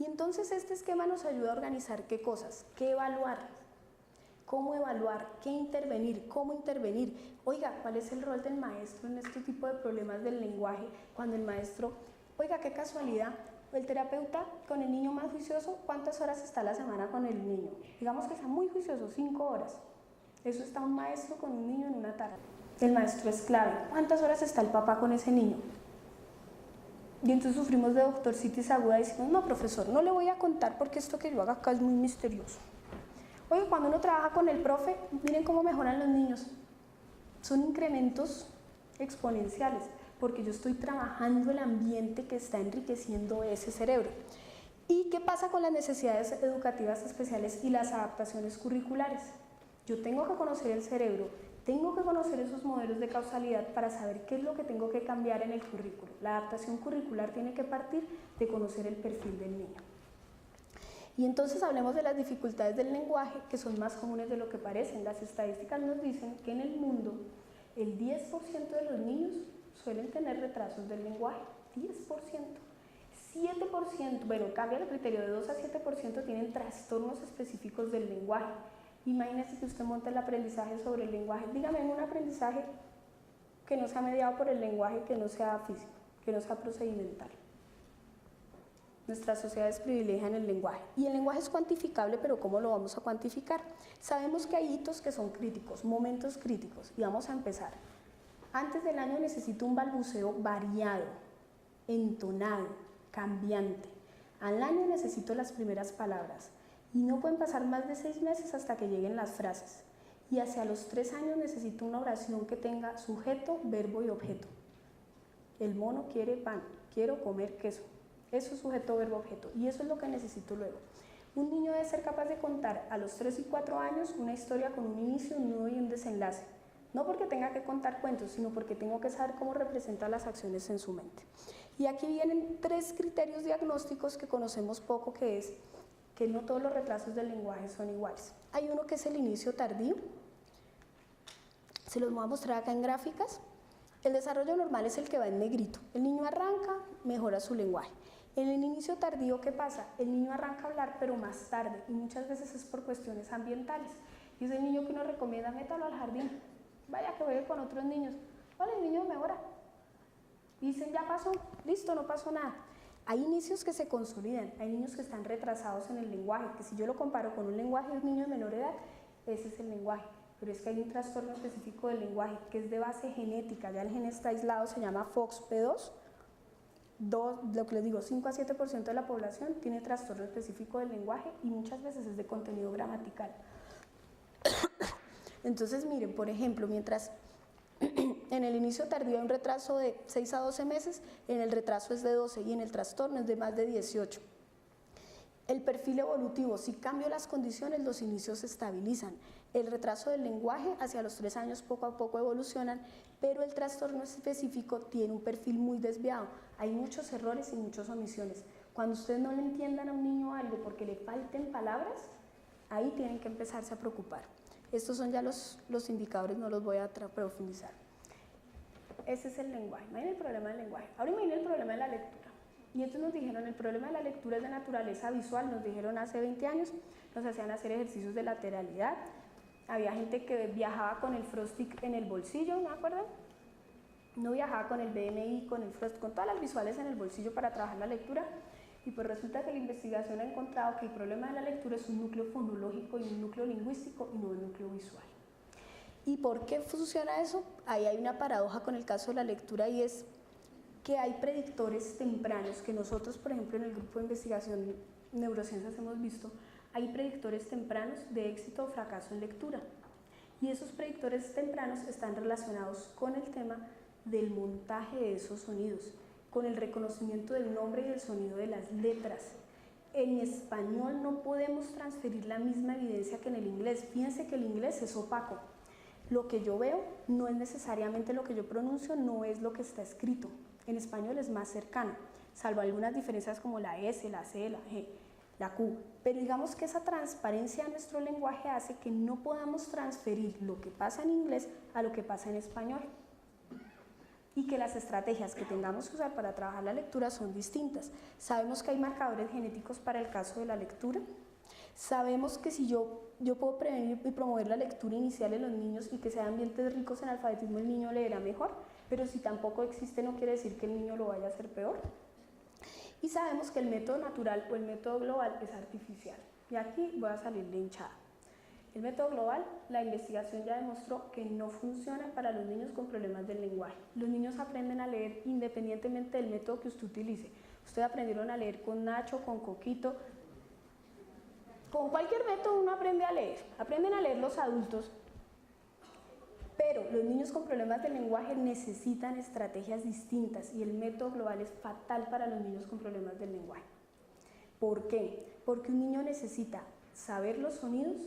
Y entonces este esquema nos ayuda a organizar qué cosas, qué evaluar, cómo evaluar, qué intervenir, cómo intervenir. Oiga, ¿cuál es el rol del maestro en este tipo de problemas del lenguaje? Cuando el maestro, oiga, qué casualidad, el terapeuta con el niño más juicioso, ¿cuántas horas está a la semana con el niño? Digamos que está muy juicioso, 5 horas. Eso está un maestro con un niño en una tarde. El maestro es clave. ¿Cuántas horas está el papá con ese niño? Y entonces sufrimos de doctorcitis aguda y decimos, no, profesor, no le voy a contar porque esto que yo haga acá es muy misterioso. Oye, cuando uno trabaja con el profe, miren cómo mejoran los niños. Son incrementos exponenciales, porque yo estoy trabajando el ambiente que está enriqueciendo ese cerebro. ¿Y qué pasa con las necesidades educativas especiales y las adaptaciones curriculares? Yo tengo que conocer el cerebro Tengo que conocer esos modelos de causalidad para saber qué es lo que tengo que cambiar en el currículo. La adaptación curricular tiene que partir de conocer el perfil del niño. Y entonces hablemos de las dificultades del lenguaje, que son más comunes de lo que parecen. Las estadísticas nos dicen que en el mundo el 10% de los niños suelen tener retrasos del lenguaje, 10%. 7%, bueno, cambia el criterio, de 2 a 7% tienen trastornos específicos del lenguaje. Imagínese que usted monta el aprendizaje sobre el lenguaje. Dígame un aprendizaje que no sea mediado por el lenguaje, que no sea físico, que no sea procedimental. Nuestras sociedades privilegian el lenguaje. Y el lenguaje es cuantificable, pero ¿cómo lo vamos a cuantificar? Sabemos que hay hitos que son críticos, momentos críticos, y vamos a empezar. Antes del año necesito un balbuceo variado, entonado, cambiante. Al año necesito las primeras palabras. Y no pueden pasar más de 6 meses hasta que lleguen las frases. Y hacia los 3 años necesito una oración que tenga sujeto, verbo y objeto. El mono quiere pan, quiero comer queso. Eso es sujeto, verbo, objeto. Y eso es lo que necesito luego. Un niño debe ser capaz de contar a los 3 y 4 años una historia con un inicio, un nudo y un desenlace. No porque tenga que contar cuentos, sino porque tengo que saber cómo representa las acciones en su mente. Y aquí vienen 3 criterios diagnósticos que conocemos poco, que es que no todos los retrasos del lenguaje son iguales. Hay uno que es el inicio tardío. Se los voy a mostrar acá en gráficas. El desarrollo normal es el que va en negrito. El niño arranca, mejora su lenguaje. En el inicio tardío, ¿qué pasa? El niño arranca a hablar, pero más tarde, y muchas veces es por cuestiones ambientales. Y es el niño que uno recomienda, métalo al jardín. Vaya que juegue con otros niños. Hola, el niño mejora. Dicen, ya pasó, listo, no pasó nada. Hay inicios que se consolidan, hay niños que están retrasados en el lenguaje, que si yo lo comparo con un lenguaje de un niño de menor edad, ese es el lenguaje. Pero es que hay un trastorno específico del lenguaje que es de base genética, ya el gen está aislado, se llama FOXP2. Lo que les digo, 5 a 7% de la población tiene trastorno específico del lenguaje y muchas veces es de contenido gramatical. Entonces, miren, por ejemplo, mientras en el inicio tardío hay un retraso de 6 a 12 meses, en el retraso es de 12 y en el trastorno es de más de 18. El perfil evolutivo, si cambio las condiciones, los inicios se estabilizan. El retraso del lenguaje hacia los 3 años poco a poco evolucionan, pero el trastorno específico tiene un perfil muy desviado. Hay muchos errores y muchas omisiones. Cuando ustedes no le entiendan a un niño algo porque le falten palabras, ahí tienen que empezarse a preocupar. Estos son ya los indicadores, no los voy a profundizar. Ese es el lenguaje. Imaginen el problema del lenguaje. Ahora imaginen el problema de la lectura. Y entonces nos dijeron, el problema de la lectura es de naturaleza visual, nos dijeron hace 20 años, nos hacían hacer ejercicios de lateralidad, había gente que viajaba con el Frostic en el bolsillo, ¿me acuerdan? No viajaba con el BMI, con el Frostic, con todas las visuales en el bolsillo para trabajar la lectura, y pues resulta que la investigación ha encontrado que el problema de la lectura es un núcleo fonológico y un núcleo lingüístico y no un núcleo visual. ¿Y por qué funciona eso? Ahí hay una paradoja con el caso de la lectura y es que hay predictores tempranos que nosotros, por ejemplo, en el grupo de investigación neurociencias hemos visto, hay predictores tempranos de éxito o fracaso en lectura. Y esos predictores tempranos están relacionados con el tema del montaje de esos sonidos, con el reconocimiento del nombre y del sonido de las letras. En español no podemos transferir la misma evidencia que en el inglés. Fíjense que el inglés es opaco. Lo que yo veo no es necesariamente lo que yo pronuncio, no es lo que está escrito. En español es más cercano, salvo algunas diferencias como la S, la C, la G, la Q. Pero digamos que esa transparencia de nuestro lenguaje hace que no podamos transferir lo que pasa en inglés a lo que pasa en español. Y que las estrategias que tengamos que usar para trabajar la lectura son distintas. Sabemos que hay marcadores genéticos para el caso de la lectura. Sabemos que si yo puedo prevenir y promover la lectura inicial en los niños y que sean ambientes ricos en alfabetismo, el niño leerá mejor, pero si tampoco existe no quiere decir que el niño lo vaya a hacer peor. Y sabemos que el método natural o el método global es artificial. Y aquí voy a salir de hinchada. El método global, la investigación ya demostró que no funciona para los niños con problemas del lenguaje. Los niños aprenden a leer independientemente del método que usted utilice. Ustedes aprendieron a leer con Nacho, con Coquito. Con cualquier método uno aprende a leer. Aprenden a leer los adultos. Pero los niños con problemas del lenguaje necesitan estrategias distintas y el método global es fatal para los niños con problemas del lenguaje. ¿Por qué? Porque un niño necesita saber los sonidos,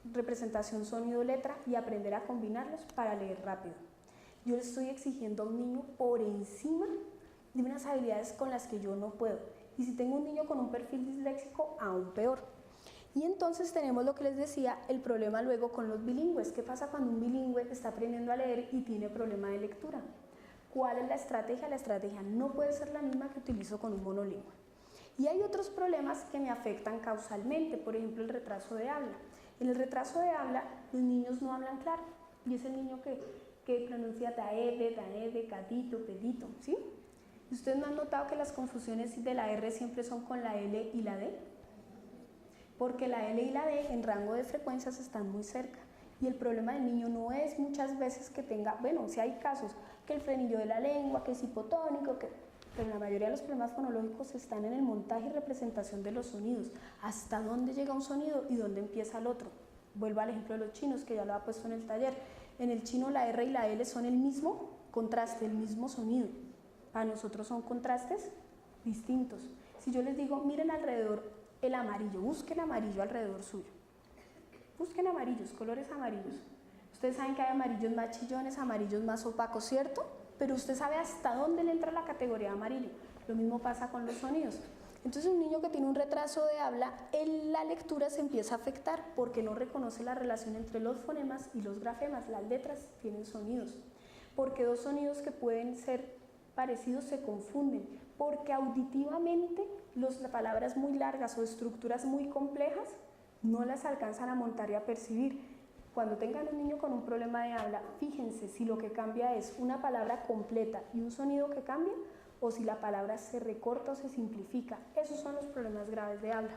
representación, sonido, letra y aprender a combinarlos para leer rápido. Yo le estoy exigiendo a un niño por encima de unas habilidades con las que yo no puedo. Y si tengo un niño con un perfil disléxico, aún peor. Y entonces tenemos lo que les decía, el problema luego con los bilingües. ¿Qué pasa cuando un bilingüe está aprendiendo a leer y tiene problema de lectura? ¿Cuál es la estrategia? La estrategia no puede ser la misma que utilizo con un monolingüe. Y hay otros problemas que me afectan causalmente, por ejemplo, el retraso de habla. En el retraso de habla, los niños no hablan claro, y es el niño que pronuncia taede, cadito, pedito, ¿sí? ¿Ustedes no han notado que las confusiones de la R siempre son con la L y la D? Porque la L y la D en rango de frecuencias están muy cerca. Y el problema del niño no es muchas veces que tenga, bueno, si hay casos, que el frenillo de la lengua, que es hipotónico, pero la mayoría de los problemas fonológicos están en el montaje y representación de los sonidos. Hasta dónde llega un sonido y dónde empieza el otro. Vuelvo al ejemplo de los chinos, que ya lo ha puesto en el taller. En el chino la R y la L son el mismo contraste, el mismo sonido. Para nosotros son contrastes distintos. Si yo les digo, miren alrededor el amarillo, busquen amarillo alrededor suyo. Busquen amarillos, colores amarillos. Ustedes saben que hay amarillos más chillones, amarillos más opacos, ¿cierto? Pero usted sabe hasta dónde le entra la categoría amarillo. Lo mismo pasa con los sonidos. Entonces un niño que tiene un retraso de habla, en la lectura se empieza a afectar porque no reconoce la relación entre los fonemas y los grafemas. Las letras tienen sonidos. Porque dos sonidos que pueden ser parecidos se confunden. Porque auditivamente las palabras muy largas o estructuras muy complejas no las alcanzan a montar y a percibir. Cuando tengan un niño con un problema de habla, fíjense si lo que cambia es una palabra completa y un sonido que cambia, o si la palabra se recorta o se simplifica. Esos son los problemas graves de habla.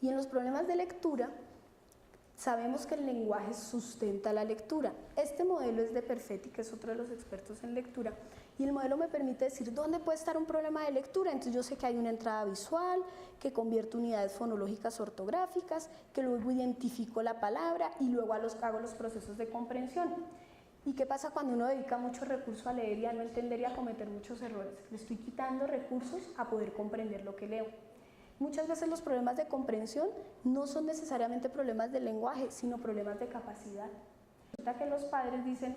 Y en los problemas de lectura, sabemos que el lenguaje sustenta la lectura. Este modelo es de Perfetti, que es otro de los expertos en lectura, y el modelo me permite decir dónde puede estar un problema de lectura. Entonces yo sé que hay una entrada visual, que convierto unidades fonológicas ortográficas, que luego identifico la palabra y luego hago los procesos de comprensión. ¿Y qué pasa cuando uno dedica mucho recurso a leer y a no entender y a cometer muchos errores? Le estoy quitando recursos a poder comprender lo que leo. Muchas veces los problemas de comprensión no son necesariamente problemas del lenguaje, sino problemas de capacidad. Resulta que los padres dicen,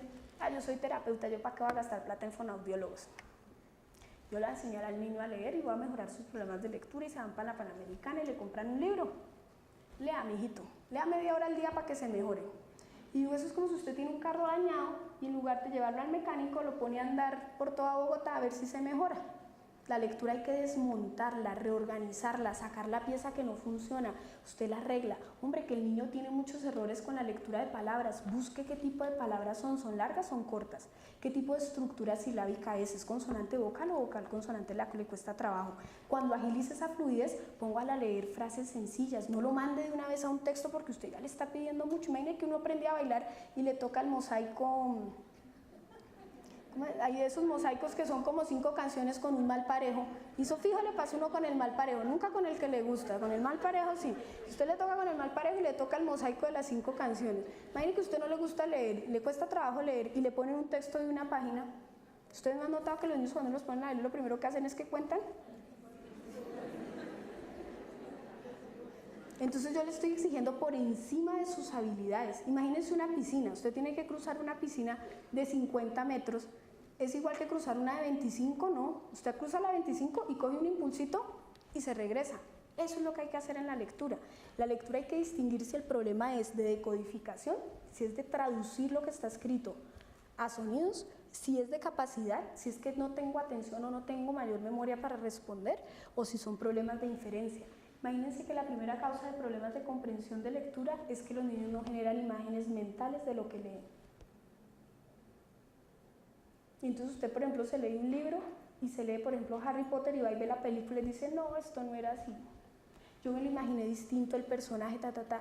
yo soy terapeuta, ¿yo para qué voy a gastar plata en fonoaudiólogos? Yo le voy a enseñar al niño a leer y voy a mejorar sus problemas de lectura, y se van para la Panamericana y le compran un libro. Lea, mijito, lea media hora al día para que se mejore. Y digo, eso es como si usted tiene un carro dañado y en lugar de llevarlo al mecánico lo pone a andar por toda Bogotá a ver si se mejora. La lectura hay que desmontarla, reorganizarla, sacar la pieza que no funciona, usted la arregla. Hombre, que el niño tiene muchos errores con la lectura de palabras, busque qué tipo de palabras son largas o son cortas, qué tipo de estructura silábica es consonante vocal o vocal consonante la que le cuesta trabajo. Cuando agilice esa fluidez, póngala a leer frases sencillas, no lo mande de una vez a un texto porque usted ya le está pidiendo mucho. Imagine que uno aprende a bailar y le toca el mosaico. Hay esos mosaicos que son como 5 canciones con un mal parejo, y eso fijo le pasa uno con el mal parejo, nunca con el que le gusta, con el mal parejo sí. Si usted le toca con el mal parejo y le toca el mosaico de las 5 canciones, imagine que a usted no le gusta leer, le cuesta trabajo leer y le ponen un texto de una página. ¿Ustedes no han notado que los niños cuando los ponen a leer lo primero que hacen es que cuentan? Entonces yo le estoy exigiendo por encima de sus habilidades. Imagínense una piscina, usted tiene que cruzar una piscina de 50 metros, ¿es igual que cruzar una de 25? No, usted cruza la 25 y coge un impulsito y se regresa. Eso es lo que hay que hacer en la lectura. La lectura hay que distinguir si el problema es de decodificación, si es de traducir lo que está escrito a sonidos, si es de capacidad, si es que no tengo atención o no tengo mayor memoria para responder, o si son problemas de inferencia. Imagínense que la primera causa de problemas de comprensión de lectura es que los niños no generan imágenes mentales de lo que leen. Y entonces usted, por ejemplo, se lee un libro y se lee, por ejemplo, Harry Potter y va y ve la película y dice, no, esto no era así. Yo me lo imaginé distinto, el personaje,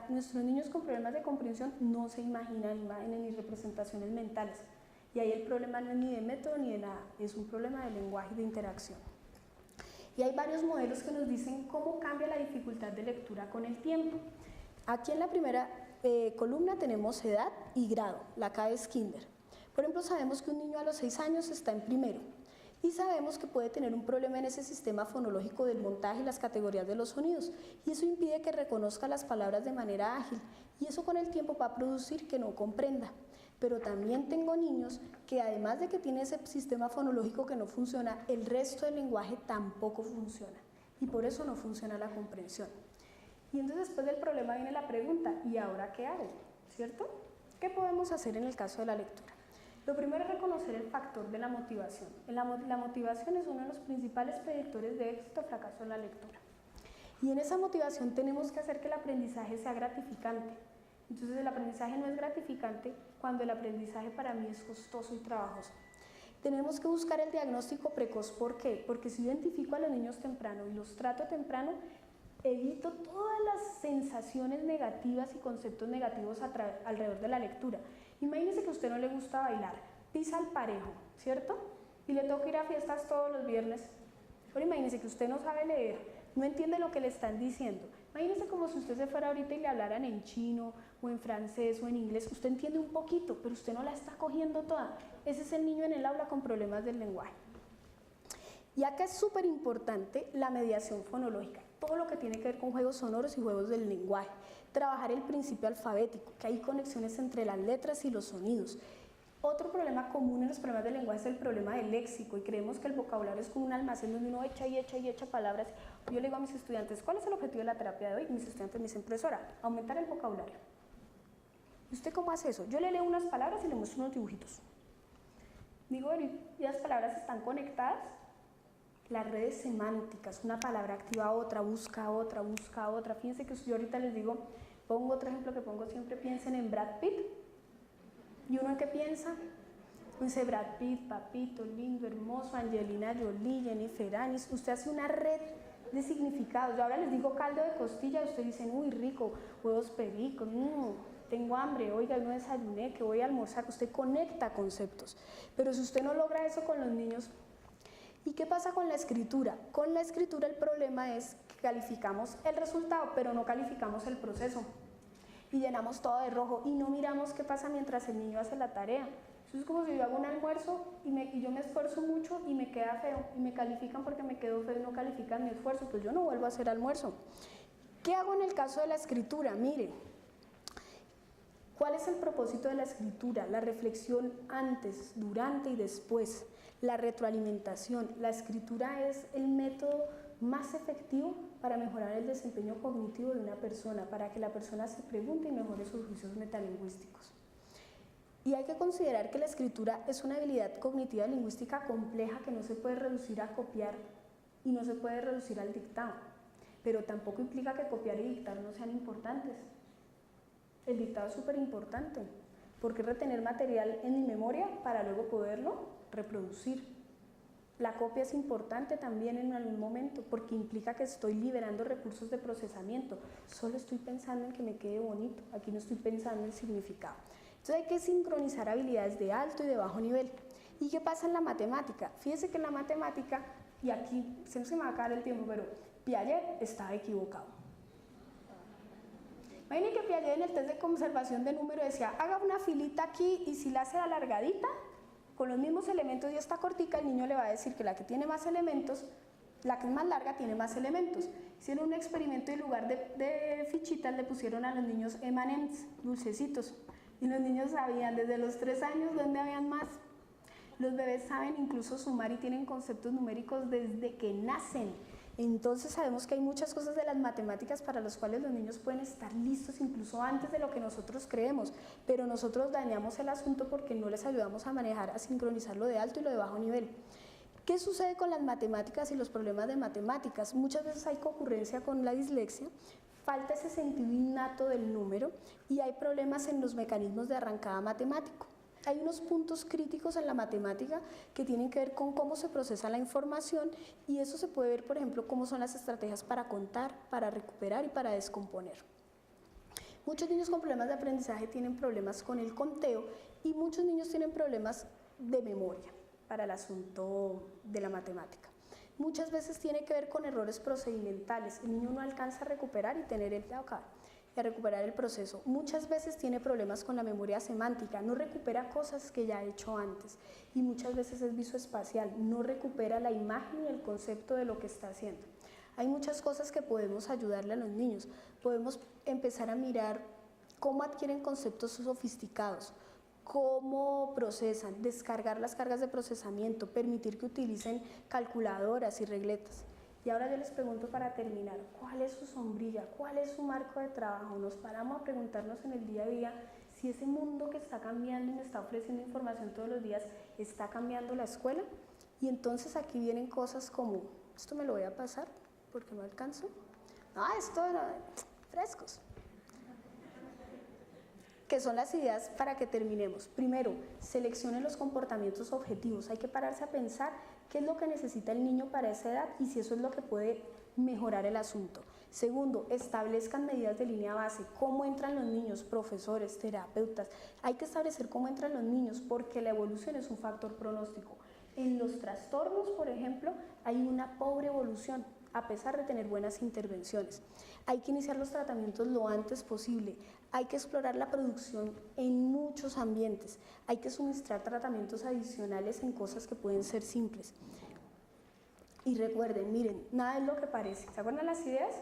Nuestros niños con problemas de comprensión no se imaginan imágenes ni representaciones mentales. Y ahí el problema no es ni de método ni de nada, es un problema de lenguaje y de interacción. Y hay varios modelos que nos dicen cómo cambia la dificultad de lectura con el tiempo. Aquí en la primera columna tenemos edad y grado, la K es kinder. Por ejemplo, sabemos que un niño a los 6 años está en primero y sabemos que puede tener un problema en ese sistema fonológico del montaje y las categorías de los sonidos, y eso impide que reconozca las palabras de manera ágil, y eso con el tiempo va a producir que no comprenda. Pero también tengo niños que además de que tiene ese sistema fonológico que no funciona, el resto del lenguaje tampoco funciona, y por eso no funciona la comprensión. Y entonces después del problema viene la pregunta, ¿y ahora qué hago? ¿Cierto? ¿Qué podemos hacer en el caso de la lectura? Lo primero es reconocer el factor de la motivación. La motivación es uno de los principales predictores de éxito o fracaso en la lectura. Y en esa motivación tenemos que hacer que el aprendizaje sea gratificante. Entonces el aprendizaje no es gratificante cuando el aprendizaje para mí es costoso y trabajoso. Tenemos que buscar el diagnóstico precoz. ¿Por qué? Porque si identifico a los niños temprano y los trato temprano, evito todas las sensaciones negativas y conceptos negativos alrededor de la lectura. Imagínese que a usted no le gusta bailar, pisa al parejo, ¿cierto? Y le toca ir a fiestas todos los viernes. Pero imagínese que usted no sabe leer, no entiende lo que le están diciendo. Imagínese como si usted se fuera ahorita y le hablaran en chino, o en francés, o en inglés. Usted entiende un poquito, pero usted no la está cogiendo toda. Ese es el niño en el aula con problemas del lenguaje. Y acá es súper importante la mediación fonológica, todo lo que tiene que ver con juegos sonoros y juegos del lenguaje. Trabajar el principio alfabético, que hay conexiones entre las letras y los sonidos. Otro problema común en los problemas del lenguaje es el problema del léxico, y creemos que el vocabulario es como un almacén donde uno echa y echa y echa palabras. Yo le digo a mis estudiantes, ¿cuál es el objetivo de la terapia de hoy? Y mis estudiantes me dicen, profesora, aumentar el vocabulario. ¿Y usted cómo hace eso? Yo le leo unas palabras y le muestro unos dibujitos. Digo, ¿y las palabras están conectadas? Las redes semánticas, una palabra activa a otra, busca a otra, busca a otra. Fíjense que yo ahorita les digo, pongo otro ejemplo que pongo siempre, piensen en Brad Pitt. ¿Y uno en qué piensa? Dice Brad Pitt, papito, lindo, hermoso, Angelina Jolie, Jennifer Aniston. Usted hace una red de significados. Yo ahora les digo caldo de costilla, ustedes dicen, uy, rico, huevos pericos, tengo hambre, oiga, no desayuné, que voy a almorzar. Usted conecta conceptos. Pero si usted no logra eso con los niños, ¿y qué pasa con la escritura? Con la escritura el problema es que calificamos el resultado, pero no calificamos el proceso. Y llenamos todo de rojo y no miramos qué pasa mientras el niño hace la tarea. Eso es como si yo hago un almuerzo y yo me esfuerzo mucho y me queda feo, y me califican porque me quedo feo y no califican mi esfuerzo, pues yo no vuelvo a hacer almuerzo. ¿Qué hago en el caso de la escritura? Mire, ¿cuál es el propósito de la escritura? La reflexión antes, durante y después, la retroalimentación. La escritura es el método más efectivo para mejorar el desempeño cognitivo de una persona, para que la persona se pregunte y mejore sus juicios metalingüísticos. Y hay que considerar que la escritura es una habilidad cognitiva lingüística compleja que no se puede reducir a copiar y no se puede reducir al dictado, pero tampoco implica que copiar y dictar no sean importantes. El dictado es súper importante, porque retener material en mi memoria para luego poderlo reproducir. La copia es importante también en algún momento, porque implica que estoy liberando recursos de procesamiento. Solo estoy pensando en que me quede bonito, aquí no estoy pensando en significado. Entonces hay que sincronizar habilidades de alto y de bajo nivel. ¿Y qué pasa en la matemática? Fíjense que en la matemática, y aquí se me va a acabar el tiempo, pero Piaget estaba equivocado. Imaginen que Piaget en el test de conservación de número decía, haga una filita aquí y si la hace alargadita, con los mismos elementos y esta cortica, el niño le va a decir que la que tiene más elementos, la que es más larga tiene más elementos. Hicieron un experimento y en lugar de fichitas le pusieron a los niños M&M's, dulcecitos, y los niños sabían desde los 3 años dónde habían más. Los bebés saben incluso sumar y tienen conceptos numéricos desde que nacen. Entonces sabemos que hay muchas cosas de las matemáticas para las cuales los niños pueden estar listos incluso antes de lo que nosotros creemos, pero nosotros dañamos el asunto porque no les ayudamos a manejar, a sincronizar lo de alto y lo de bajo nivel. ¿Qué sucede con las matemáticas y los problemas de matemáticas? Muchas veces hay concurrencia con la dislexia, falta ese sentido innato del número y hay problemas en los mecanismos de arrancada matemático. Hay unos puntos críticos en la matemática que tienen que ver con cómo se procesa la información y eso se puede ver, por ejemplo, cómo son las estrategias para contar, para recuperar y para descomponer. Muchos niños con problemas de aprendizaje tienen problemas con el conteo y muchos niños tienen problemas de memoria para el asunto de la matemática. Muchas veces tiene que ver con errores procedimentales, el niño no alcanza a recuperar y tener el acá. y a recuperar el proceso. Muchas veces tiene problemas con la memoria semántica, no recupera cosas que ya ha hecho antes y muchas veces es visoespacial, no recupera la imagen y el concepto de lo que está haciendo. Hay muchas cosas que podemos ayudarle a los niños, podemos empezar a mirar cómo adquieren conceptos sofisticados, cómo procesan, descargar las cargas de procesamiento, permitir que utilicen calculadoras y regletas. Y ahora yo les pregunto para terminar, ¿cuál es su sombrilla? ¿Cuál es su marco de trabajo? Nos paramos a preguntarnos en el día a día si ese mundo que está cambiando y nos está ofreciendo información todos los días está cambiando la escuela. Y entonces aquí vienen cosas como, esto me lo voy a pasar porque no alcanzo. Esto no, frescos. Que son las ideas para que terminemos. Primero, seleccionen los comportamientos objetivos. Hay que pararse a pensar qué es lo que necesita el niño para esa edad y si eso es lo que puede mejorar el asunto. Segundo, establezcan medidas de línea base. ¿Cómo entran los niños? Profesores, terapeutas. Hay que establecer cómo entran los niños porque la evolución es un factor pronóstico. En los trastornos, por ejemplo, hay una pobre evolución a pesar de tener buenas intervenciones. Hay que iniciar los tratamientos lo antes posible, hay que explorar la producción en muchos ambientes, hay que suministrar tratamientos adicionales en cosas que pueden ser simples. Y recuerden, miren, nada es lo que parece. ¿Se acuerdan las ideas?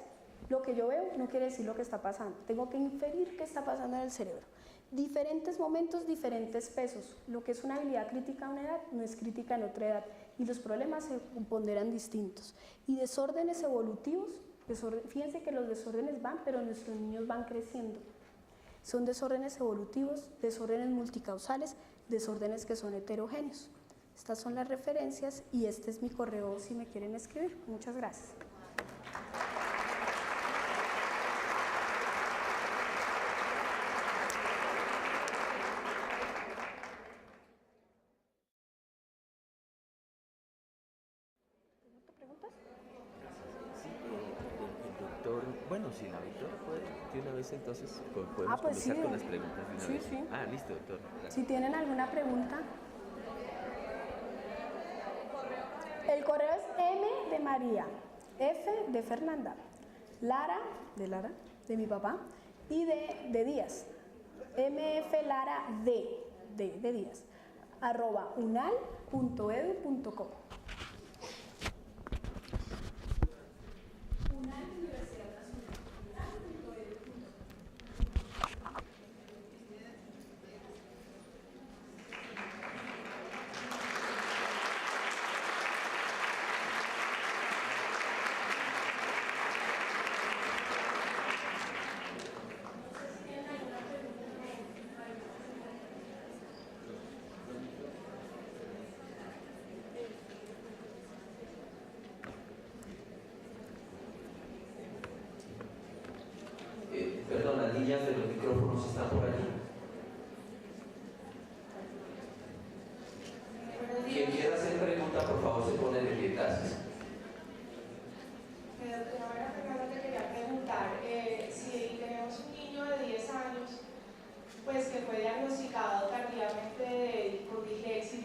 Lo que yo veo no quiere decir lo que está pasando, tengo que inferir qué está pasando en el cerebro. Diferentes momentos, diferentes pesos. Lo que es una habilidad crítica a una edad no es crítica en otra edad y los problemas se ponderan distintos. Y desórdenes evolutivos, fíjense que los desórdenes van, pero nuestros niños van creciendo. Son desórdenes evolutivos, desórdenes multicausales, desórdenes que son heterogéneos. Estas son las referencias y este es mi correo si me quieren escribir. Muchas gracias. ¿Preguntas? Sí, el doctor, bueno, si la doctora puede, de una vez entonces podemos pues comenzar sí, con las preguntas de una vez. Sí. Listo, doctor. Gracias. Si tienen alguna pregunta. El correo es M de María, F de Fernanda, Lara, de mi papá, y de Díaz, MF Lara de Díaz, @unal.edu.co. Perdón, las niñas de los micrófonos están por allí. Quien quiera hacer pregunta, por favor, se pone de pie. Gracias. Doctora Fernanda, te quería preguntar, si tenemos un niño de 10 años, pues que fue diagnosticado tardíamente con dislexia